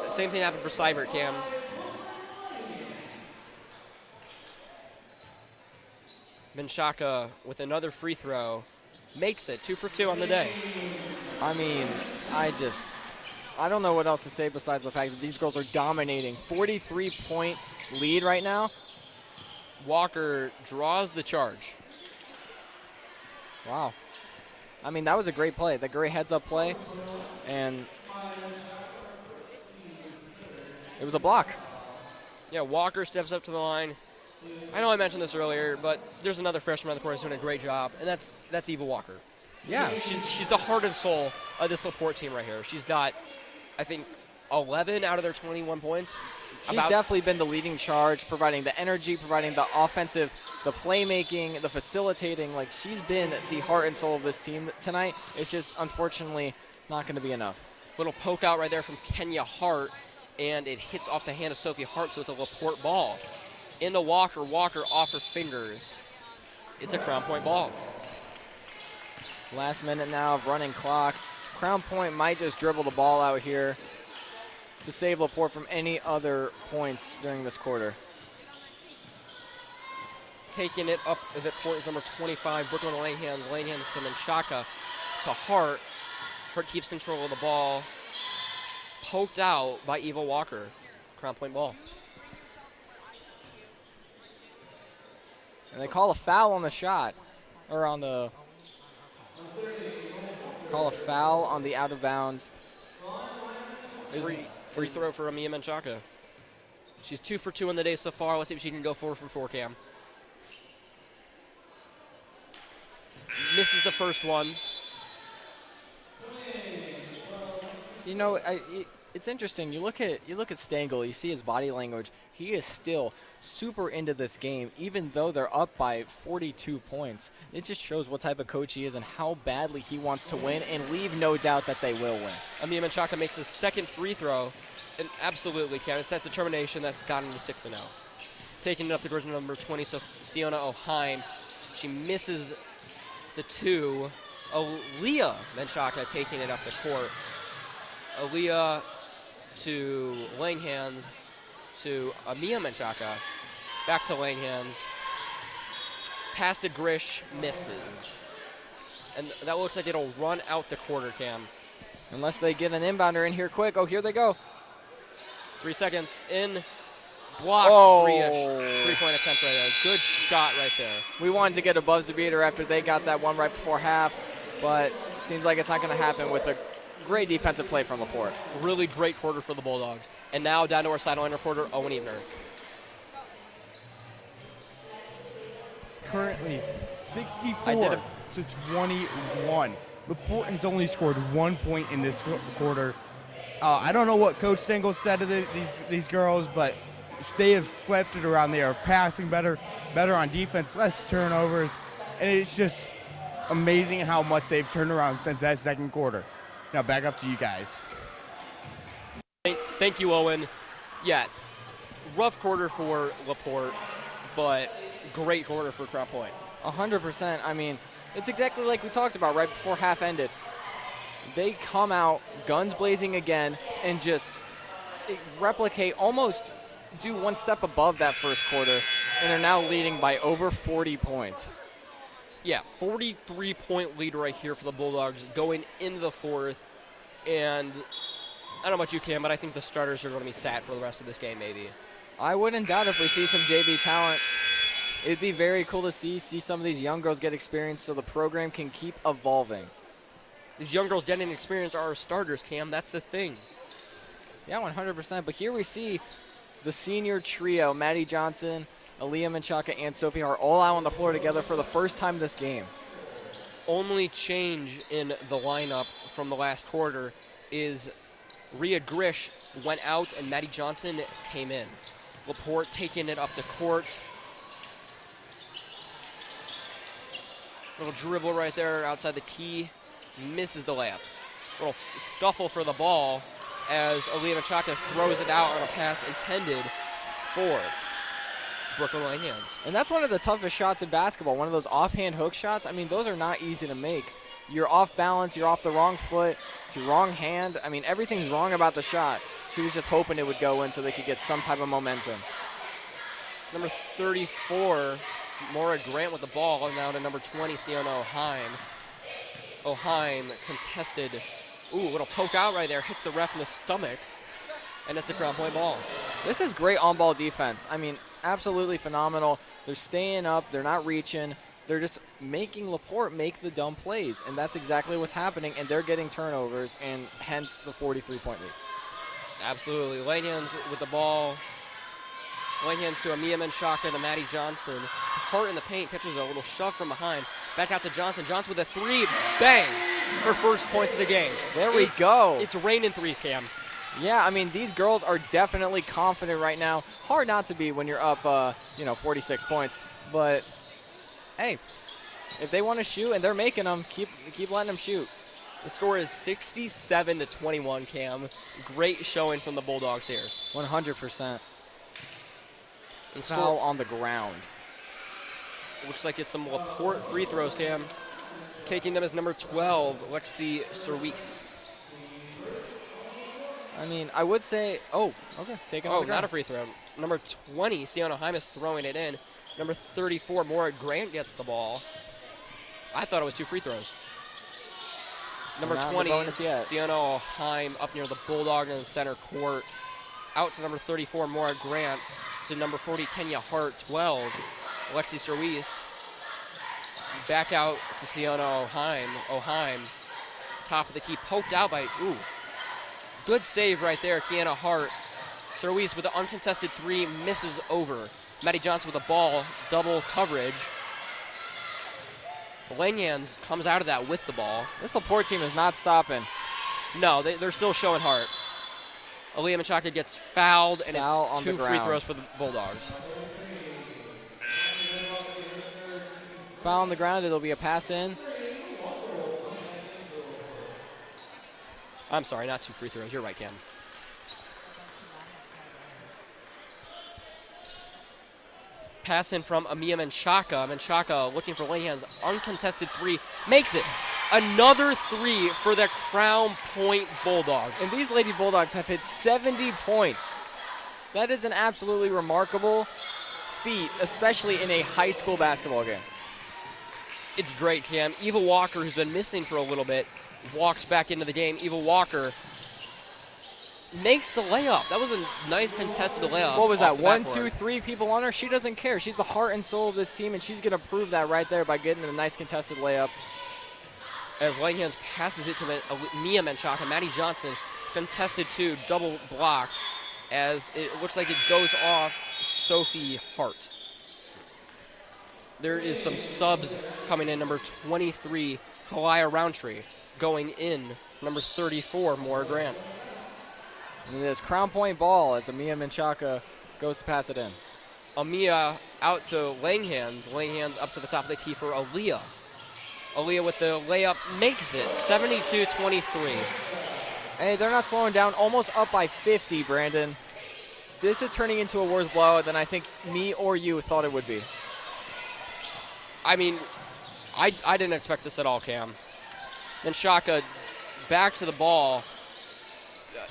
B: The same thing happened for Cyber, Cam. Menchaca with another free throw makes it 2 for 2 on the day.
C: I mean, I don't know what else to say besides the fact that these girls are dominating. 43-point lead right now.
B: Walker draws the charge.
C: Wow. I mean, that was a great play. That great heads-up play. And it was a block.
B: Yeah, Walker steps up to the line. I know I mentioned this earlier, but there's another freshman on the court who's doing a great job, and that's Eva Walker.
C: Yeah.
B: She's the heart and soul of this LaPorte team right here. She's got, I think, 11 out of their 21 points.
C: She's definitely been the leading charge, providing the energy, providing the offensive, the playmaking, the facilitating. Like, she's been the heart and soul of this team tonight. It's just, unfortunately, not going to be enough.
B: Little poke out right there from Kenya Hart, and it hits off the hand of Sophie Hart, so it's a LaPorte ball. Into Walker. Walker off her fingers. It's a Crown Point ball.
C: Last minute now of running clock. Crown Point might just dribble the ball out here to save LaPorte from any other points during this quarter.
B: taking it up the court is number 25, Brooklyn Langhans. Langhans to Menchaca to Hart. Hart keeps control of the ball. Poked out by Eva Walker. Crown Point ball.
C: And they call a foul on the shot, or on the, call a foul on the out of bounds.
B: Free throw for Amia Menchaca. She's 2 for 2 in the day so far. Let's see if she can go 4 for 4, Cam. Misses the first one.
C: You know, it's interesting. You look at Stengel. You see his body language. He is still super into this game, even though they're up by 42 points. It just shows what type of coach he is and how badly he wants to win, and leave no doubt that they will win.
B: Amia Menchaca makes his second free throw, and absolutely can. It's that determination that's gotten him to 6-0. Taking it up the court to number 20, so Siona O'Heim. She misses the 2. Aaliyah Menchaca taking it up the court. Aaliyah to Langhans to Amia Menchaca. Back to Langhans. Pass to Grish, misses. And that looks like it'll run out the quarter, Cam.
C: Unless they get an inbounder in here quick. Oh, here they go.
B: 3 seconds in. Blocked, three-point attempt right there. Good shot right there.
C: We wanted to get a buzzer beater after they got that one right before half, but it seems like it's not going to happen with a great defensive play from LaPorte.
B: Really great quarter for the Bulldogs. And now down to our sideline reporter, Owen Evener.
F: Currently 64 to 21. LaPorte has only scored 1 point in this quarter. I don't know what Coach Stengel said to these girls, but they have flipped it around. They are passing better on defense, less turnovers, and it's just amazing how much they've turned around since that second quarter. Now back up to you guys.
B: Thank you, Owen. Yeah, rough quarter for LaPorte, but great quarter for Crown Point.
C: 100%. I mean, it's exactly like we talked about right before half ended. They come out guns blazing again and just replicate, almost do one step above that first quarter, and are now leading by over 40 points.
B: Yeah, 43-point lead right here for the Bulldogs going into the fourth. And I don't know about you, Cam, but I think the starters are going to be sat for the rest of this game, maybe.
C: I wouldn't doubt if we see some JV talent. It'd be very cool to see some of these young girls get experience so the program can keep evolving.
B: These young girls getting experience are our starters, Cam. That's the thing.
C: Yeah, 100%. But here we see the senior trio, Maddie Johnson, Aaliyah Menchaca, and Sophie Hart, all out on the floor together for the first time this game.
B: Only change in the lineup from the last quarter is Rhea Grish went out and Maddie Johnson came in. LaPorte taking it up the court. Little dribble right there outside the key. Misses the layup. Little scuffle for the ball as Aaliyah Menchaca throws it out on a pass intended for Brooklyn Langhans.
C: And that's one of the toughest shots in basketball, one of those offhand hook shots. I mean, those are not easy to make. You're off balance, you're off the wrong foot, it's your wrong hand. I mean, everything's wrong about the shot. She was just hoping it would go in so they could get some type of momentum.
B: Number 34, Maura Grant with the ball, and now to number 20, Siona O'Heim. O'Heim contested. Ooh, a little poke out right there, hits the ref in the stomach, and it's a Crown Point ball.
C: This is great on-ball defense. I mean, absolutely phenomenal. They're staying up, they're not reaching. They're just making LaPorte make the dumb plays, and that's exactly what's happening, and they're getting turnovers, and hence the 43-point lead.
B: Absolutely. Langhans with the ball. Langhans to Amia Menchaca to Maddie Johnson. To Hart in the paint, catches a little shove from behind. Back out to Johnson. Johnson with a three. Bang! Her first points of the game.
C: There we go.
B: It's raining threes, Cam.
C: Yeah, I mean, these girls are definitely confident right now. Hard not to be when you're up, 46 points. But, hey, if they want to shoot and they're making them, keep letting them shoot.
B: The score is 67-21, Cam. Great showing from the Bulldogs here.
C: 100%.
B: And
C: foul on the ground.
B: Looks like it's some LaPorte free throws, Cam. Taking them as number 12, Lexi Serweeks.
C: I mean, I would say, okay, taking on the ground.
B: Not a free throw. Number 20, Siona O'Heim is throwing it in. Number 34, Maura Grant gets the ball. I thought it was 2 free throws. Number 20, Sienna Heim up near the Bulldog in the center court. Out to number 34, Maura Grant. To number 40, Kenya Hart. 12, Alexi Service. Back out to Sienna O'Heim. Top of the key, poked out by, good save right there, Kiana Hart. Service with an uncontested 3, misses over. Maddie Johnson with a ball, double coverage. Langhans comes out of that with the ball.
C: This LaPorte team is not stopping.
B: No, they're still showing heart. Aaliyah Machaka gets fouled, and it's 2 free throws for the Bulldogs.
C: Foul on the ground, it'll be a pass in.
B: I'm sorry, not 2 free throws. You're right, Cam. Pass in from Amia Menchaca. Menchaca looking for Langhans. Uncontested 3. Makes it. Another 3 for the Crown Point Bulldogs.
C: And these Lady Bulldogs have hit 70 points. That is an absolutely remarkable feat, especially in a high school basketball game.
B: It's great, Cam. Eva Walker, who's been missing for a little bit, walks back into the game. Eva Walker makes the layup. That was a nice contested layup.
C: What was that? 1, 2, 3 people on her? She doesn't care. She's the heart and soul of this team, and she's going to prove that right there by getting a nice contested layup.
B: As Langhans passes it to Mia Menchaca. Maddie Johnson, contested 2, double blocked, as it looks like it goes off Sophie Hart. There is some subs coming in. Number 23, Kalia Roundtree, going in. Number 34, Maura Grant.
C: And this Crown Point ball as Amia Menchaca goes to pass it in.
B: Amia out to Langhans. Langhans up to the top of the key for Aaliyah. Aaliyah with the layup makes it, 72-23.
C: Hey, they're not slowing down. Almost up by 50, Brandon. This is turning into a worse blowout than I think me or you thought it would be.
B: I mean, I didn't expect this at all, Cam. Menchaca back to the ball.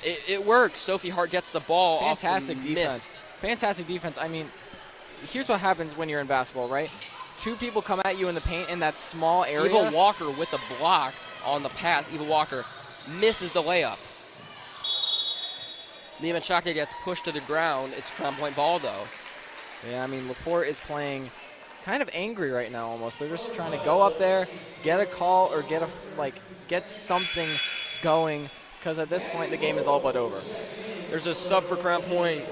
B: It worked. Sophie Hart gets the ball.
C: Fantastic
B: off the
C: defense.
B: Missed.
C: Fantastic defense. I mean, here's what happens when you're in basketball, right? 2 people come at you in the paint in that small area.
B: Eva Walker with the block on the pass. Eva Walker misses the layup. Mia Menchaca gets pushed to the ground. It's Crown Point ball, though.
C: Yeah, I mean, LaPorte is playing kind of angry right now almost. They're just trying to go up there, get a call, or get something going, because at this point the game is all but over.
B: There's a sub for Crown Point.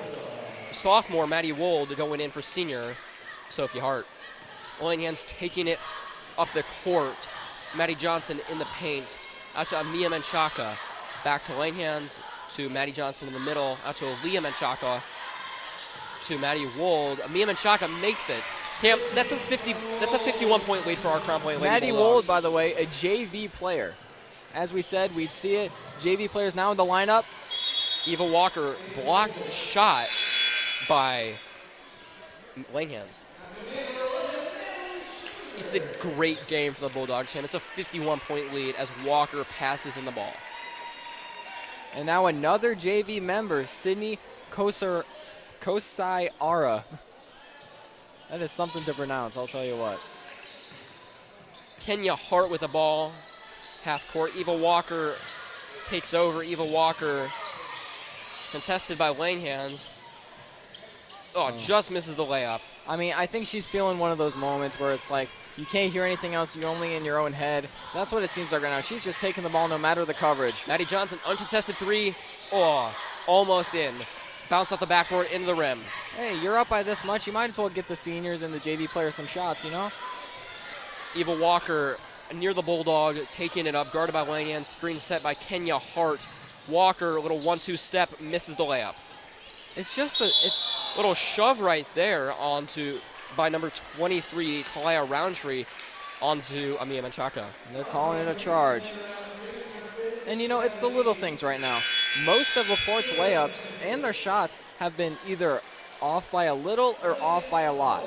B: Sophomore Maddie Wold going in for senior Sophie Hart. Langhans taking it up the court. Maddie Johnson in the paint. Out to Mia Menchaca. Back to Langhans, to Maddie Johnson in the middle. Out to Aaliyah Menchaca. To Maddie Wold. Mia Menchaca makes it. Cam, that's a 51-point lead for our Crown Point Lady
C: Maddie
B: Bulldogs.
C: Wold, by the way, a JV player. As we said, we'd see it. JV players now in the lineup.
B: Eva Walker blocked shot by Langhans. It's a great game for the Bulldogs, Cam. It's a 51-point lead as Walker passes in the ball.
C: And now another JV member, Sydney Kosai Ara. That is something to pronounce, I'll tell you what.
B: Kenya Hart with the ball, half court. Eva Walker takes over. Eva Walker contested by Langhans. Just misses the layup.
C: I mean, I think she's feeling one of those moments where it's like you can't hear anything else. You're only in your own head. That's what it seems like right now. She's just taking the ball no matter the coverage.
B: Maddie Johnson, uncontested 3. Almost in. Bounce off the backboard into the rim.
C: Hey, you're up by this much. You might as well get the seniors and the JV players some shots, you know?
B: Eva Walker near the Bulldog, taking it up, guarded by Langhans. Screen set by Kenya Hart. Walker, a little 1-2 step, misses the layup.
C: It's just
B: little shove right there by number 23, Kalia Roundtree, onto Amia Menchaca.
C: They're calling it a charge. And, you know, it's the little things right now. Most of LaPorte's layups and their shots have been either off by a little or off by a lot.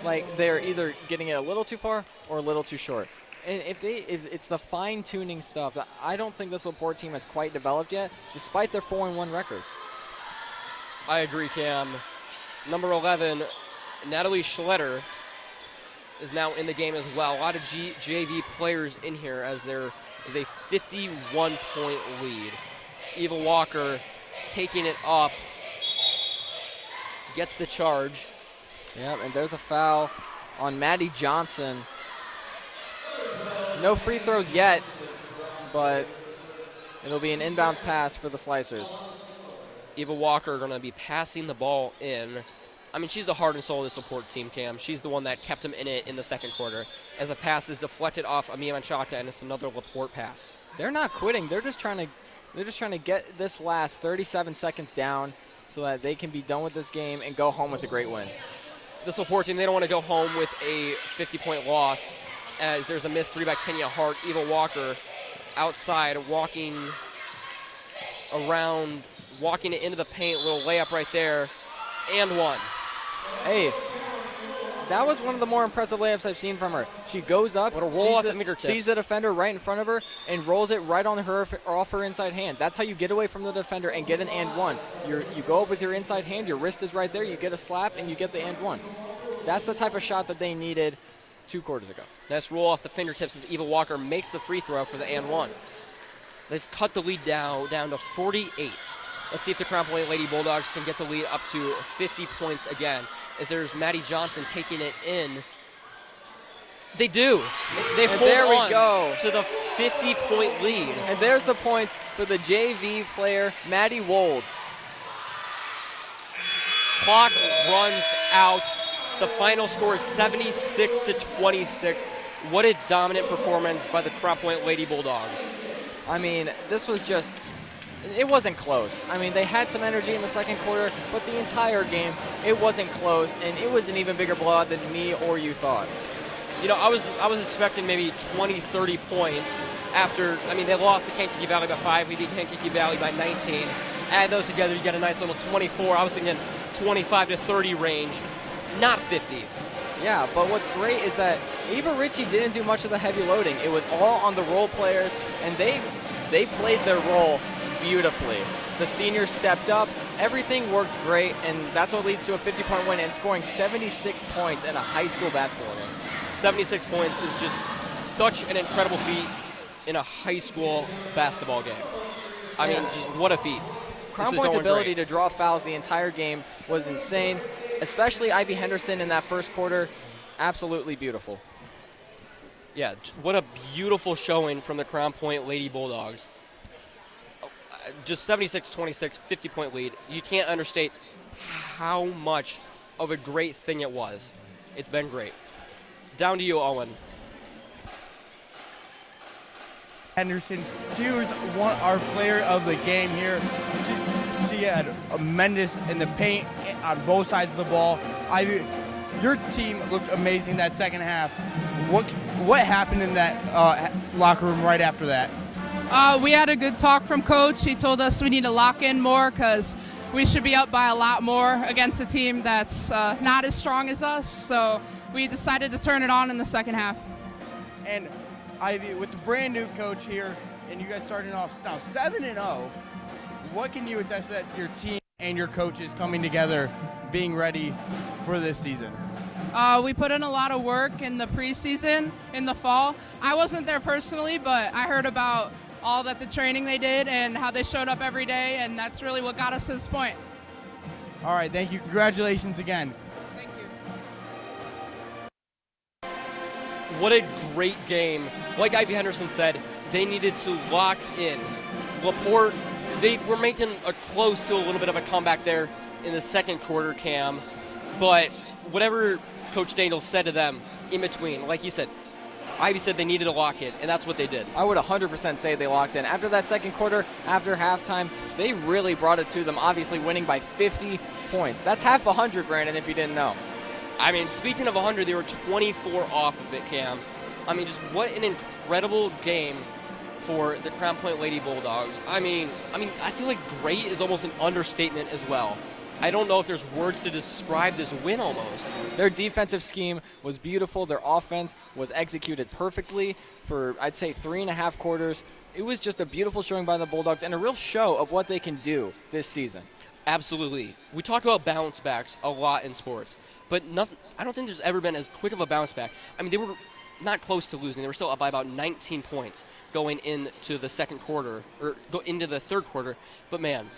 C: Like, they're either getting it a little too far or a little too short. And if it's the fine-tuning stuff that I don't think this LaPorte team has quite developed yet, despite their 4-1 record.
B: I agree, Cam. Number 11, Natalie Schletter is now in the game as well. A lot of JV players in here as there is a 51-point lead. Eva Walker taking it up, gets the charge.
C: Yep, and there's a foul on Maddie Johnson. No free throws yet, but it'll be an inbounds pass for the Slicers.
B: Eva Walker going to be passing the ball in. I mean, she's the heart and soul of this LaPorte team, Cam. She's the one that kept them in it in the second quarter. As a pass is deflected off Amia Manchaka, and it's another LaPorte pass.
C: They're not quitting. They're just trying to get this last 37 seconds down so that they can be done with this game and go home with a great win.
B: This LaPorte team, they don't want to go home with a 50-point loss, as there's a missed three by Kenya Hart. Eva Walker outside, walking around, walking it into the paint, little layup right there, and one.
C: Hey, that was one of the more impressive layups I've seen from her. She goes up,
B: what a roll off the fingertips,
C: sees the defender right in front of her, and rolls it right on her off her inside hand. That's how you get away from the defender and get an and one. You go up with your inside hand, your wrist is right there, you get a slap, and you get the and one. That's the type of shot that they needed 2 quarters ago.
B: Nice roll off the fingertips as Eva Walker makes the free throw for the and one. They've cut the lead down to 48. Let's see if the Crown Point Lady Bulldogs can get the lead up to 50 points again. As there's Maddie Johnson taking it in. They do. They hold on to the 50-point lead.
C: And there's the points for the JV player, Maddie Wold.
B: Clock runs out. The final score is 76-26. What a dominant performance by the Crown Point Lady Bulldogs.
C: I mean, this was just, it wasn't close. I mean, they had some energy in the second quarter, but the entire game, it wasn't close, and it was an even bigger blowout than me or you thought.
B: You know, I was expecting maybe 20, 30 points after, I mean, they lost to Kankakee Valley by 5. We beat Kankakee Valley by 19. Add those together, you get a nice little 24. I was thinking 25 to 30 range, not 50.
C: Yeah, but what's great is that Eva Ritchie didn't do much of the heavy loading. It was all on the role players, and they played their role beautifully. The seniors stepped up, everything worked great, and that's what leads to a 50-point win and scoring 76 points in a high school basketball game.
B: 76 points is just such an incredible feat in a high school basketball game. I mean, just what a feat.
C: Crown Point's ability to draw fouls the entire game was insane, especially Ivy Henderson in that first quarter. Absolutely beautiful.
B: Yeah, what a beautiful showing from the Crown Point Lady Bulldogs. Just 76-26, 50-point lead. You can't understate how much of a great thing it was. It's been great. Down to you, Owen.
F: Henderson, she was our player of the game here. She had a menace in the paint on both sides of the ball. Your team looked amazing that second half. What happened in that locker room right after that?
P: We had a good talk from Coach. He told us we need to lock in more because we should be up by a lot more against a team that's not as strong as us. So we decided to turn it on in the second half.
F: And Ivy, with the brand new coach here, and you guys starting off now 7-0, what can you attest that your team and your coaches coming together, being ready for this season?
P: We put in a lot of work in the preseason, in the fall. I wasn't there personally, but I heard about all that the training they did and how they showed up every day, and that's really what got us to this point.
F: All right, thank you. Congratulations again.
P: Thank you.
B: What a great game. Like Ivy Henderson said, they needed to lock in. LaPorte, they were making a close to a little bit of a comeback there in the second quarter, Cam. But whatever Coach Daniels said to them in between, like you said, Ivy said they needed to lock in, and that's what they did.
C: I would 100% say they locked in. After that second quarter, after halftime, they really brought it to them, obviously winning by 50 points. That's half 100, Brandon, if you didn't know.
B: I mean, speaking of 100, they were 24 off of it, Cam. I mean, just what an incredible game for the Crown Point Lady Bulldogs. I mean, I feel like great is almost an understatement as well. I don't know if there's words to describe this win almost.
C: Their defensive scheme was beautiful. Their offense was executed perfectly for, I'd say, 3.5 quarters. It was just a beautiful showing by the Bulldogs and a real show of what they can do this season.
B: Absolutely. We talk about bounce backs a lot in sports. but nothing. I don't think there's ever been as quick of a bounce back. I mean, they were not close to losing. They were still up by about 19 points going into the second quarter, or go into the third quarter. But man,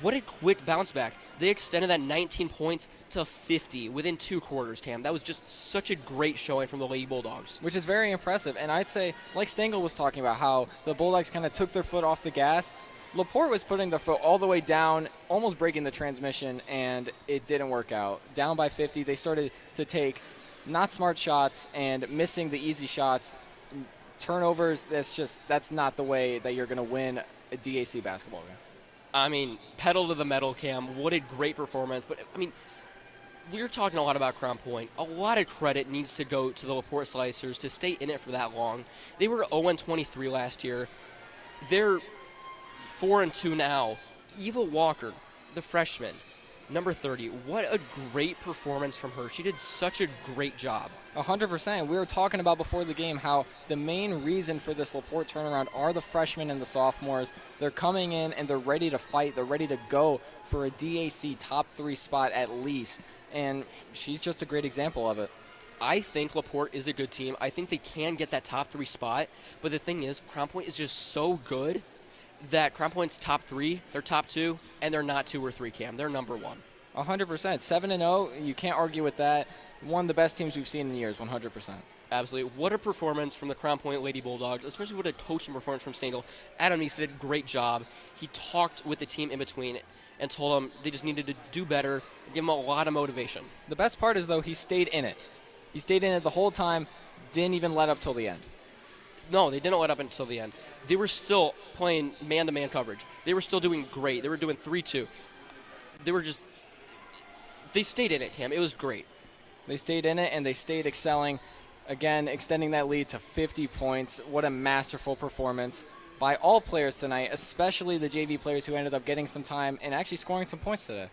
B: what a quick bounce back. They extended that 19 points to 50 within 2 quarters, Cam. That was just such a great showing from the Lady Bulldogs.
C: Which is very impressive. And I'd say, like Stengel was talking about, how the Bulldogs kind of took their foot off the gas. LaPorte was putting their foot all the way down, almost breaking the transmission, and it didn't work out. Down by 50, they started to take not smart shots and missing the easy shots. Turnovers, that's not the way that you're going to win a DAC basketball game.
B: I mean, pedal to the metal, Cam. What a great performance. But, I mean, we're talking a lot about Crown Point. A lot of credit needs to go to the LaPorte Slicers to stay in it for that long. They were 0-23 last year. They're 4-2 now. Eva Walker, the freshman, number 30. What a great performance from her. She did such a great job.
C: 100%. We were talking about before the game how the main reason for this LaPorte turnaround are the freshmen and the sophomores. They're coming in and they're ready to fight. They're ready to go for a DAC top 3 spot at least. And she's just a great example of it.
B: I think LaPorte is a good team. I think they can get that top 3 spot. But the thing is, Crown Point is just so good that Crown Point's top 3, they're top 2, and they're not 2 or 3, Cam. They're number 1.
C: 100%. 7-0, you can't argue with that. One of the best teams we've seen in years, 100%.
B: Absolutely. What a performance from the Crown Point Lady Bulldogs, especially what a coaching performance from Stengel. Adam Neese did a great job. He talked with the team in between and told them they just needed to do better, give them a lot of motivation.
C: The best part is, though, he stayed in it. He stayed in it the whole time, didn't even let up till the end.
B: No, they didn't let up until the end. They were still playing man-to-man coverage. They were still doing great. They were doing 3-2. They stayed in it, Cam. It was great.
C: They stayed in it, and they stayed excelling. Again, extending that lead to 50 points. What a masterful performance by all players tonight, especially the JV players who ended up getting some time and actually scoring some points today.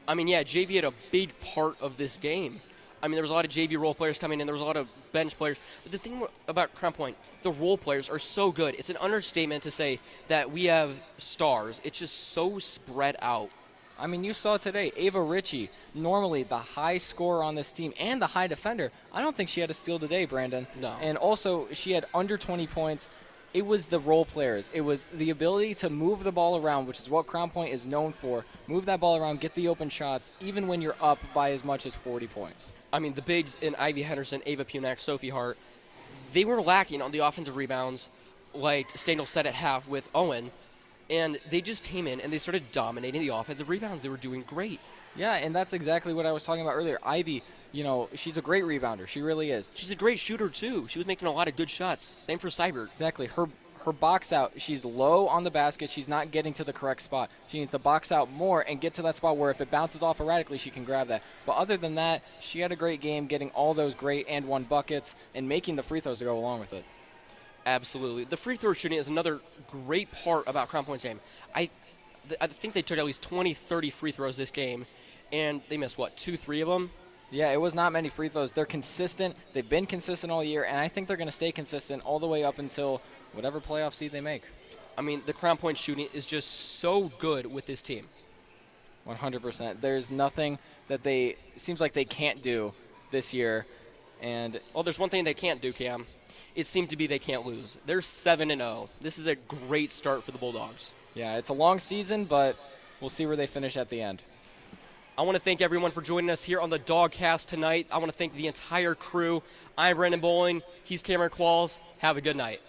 B: I mean, yeah, JV had a big part of this game. I mean, there was a lot of JV role players coming in. There was a lot of bench players. But the thing about Crown Point, the role players are so good. It's an understatement to say that we have stars. It's just so spread out.
C: I mean, you saw today, Ava Ritchie, normally the high scorer on this team and the high defender. I don't think she had a steal today, Brandon.
B: No.
C: And also, she had under 20 points. It was the role players. It was the ability to move the ball around, which is what Crown Point is known for. Move that ball around, get the open shots, even when you're up by as much as 40 points.
B: I mean, the bigs in Ivy Henderson, Ava Punak, Sophie Hart, they were lacking on the offensive rebounds, like Stengel said at half with Owen. And they just came in and they started dominating the offensive rebounds. They were doing great.
C: Yeah, and that's exactly what I was talking about earlier. Ivy, you know, she's a great rebounder. She really is.
B: She's a great shooter, too. She was making a lot of good shots. Same for Seibert.
C: Exactly. Her box out, she's low on the basket. She's not getting to the correct spot. She needs to box out more and get to that spot where if it bounces off erratically, she can grab that. But other than that, she had a great game, getting all those great and one buckets and making the free throws to go along with it.
B: Absolutely. The free throw shooting is another great part about Crown Point's game. I think they took at least 20, 30 free throws this game, and they missed, 2, 3 of them?
C: Yeah, it was not many free throws. They're consistent. They've been consistent all year, and I think they're going to stay consistent all the way up until whatever playoff seed they make.
B: I mean, the Crown Point shooting is just so good with this team.
C: 100%. There's nothing that it seems like they can't do this year. And
B: well, there's one thing they can't do, Cam. It seemed to be they can't lose. They're 7-0. This is a great start for the Bulldogs.
C: Yeah, it's a long season, but we'll see where they finish at the end.
B: I want to thank everyone for joining us here on the Dogcast tonight. I want to thank the entire crew. I'm Brandon Bowling. He's Cameron Qualls. Have a good night.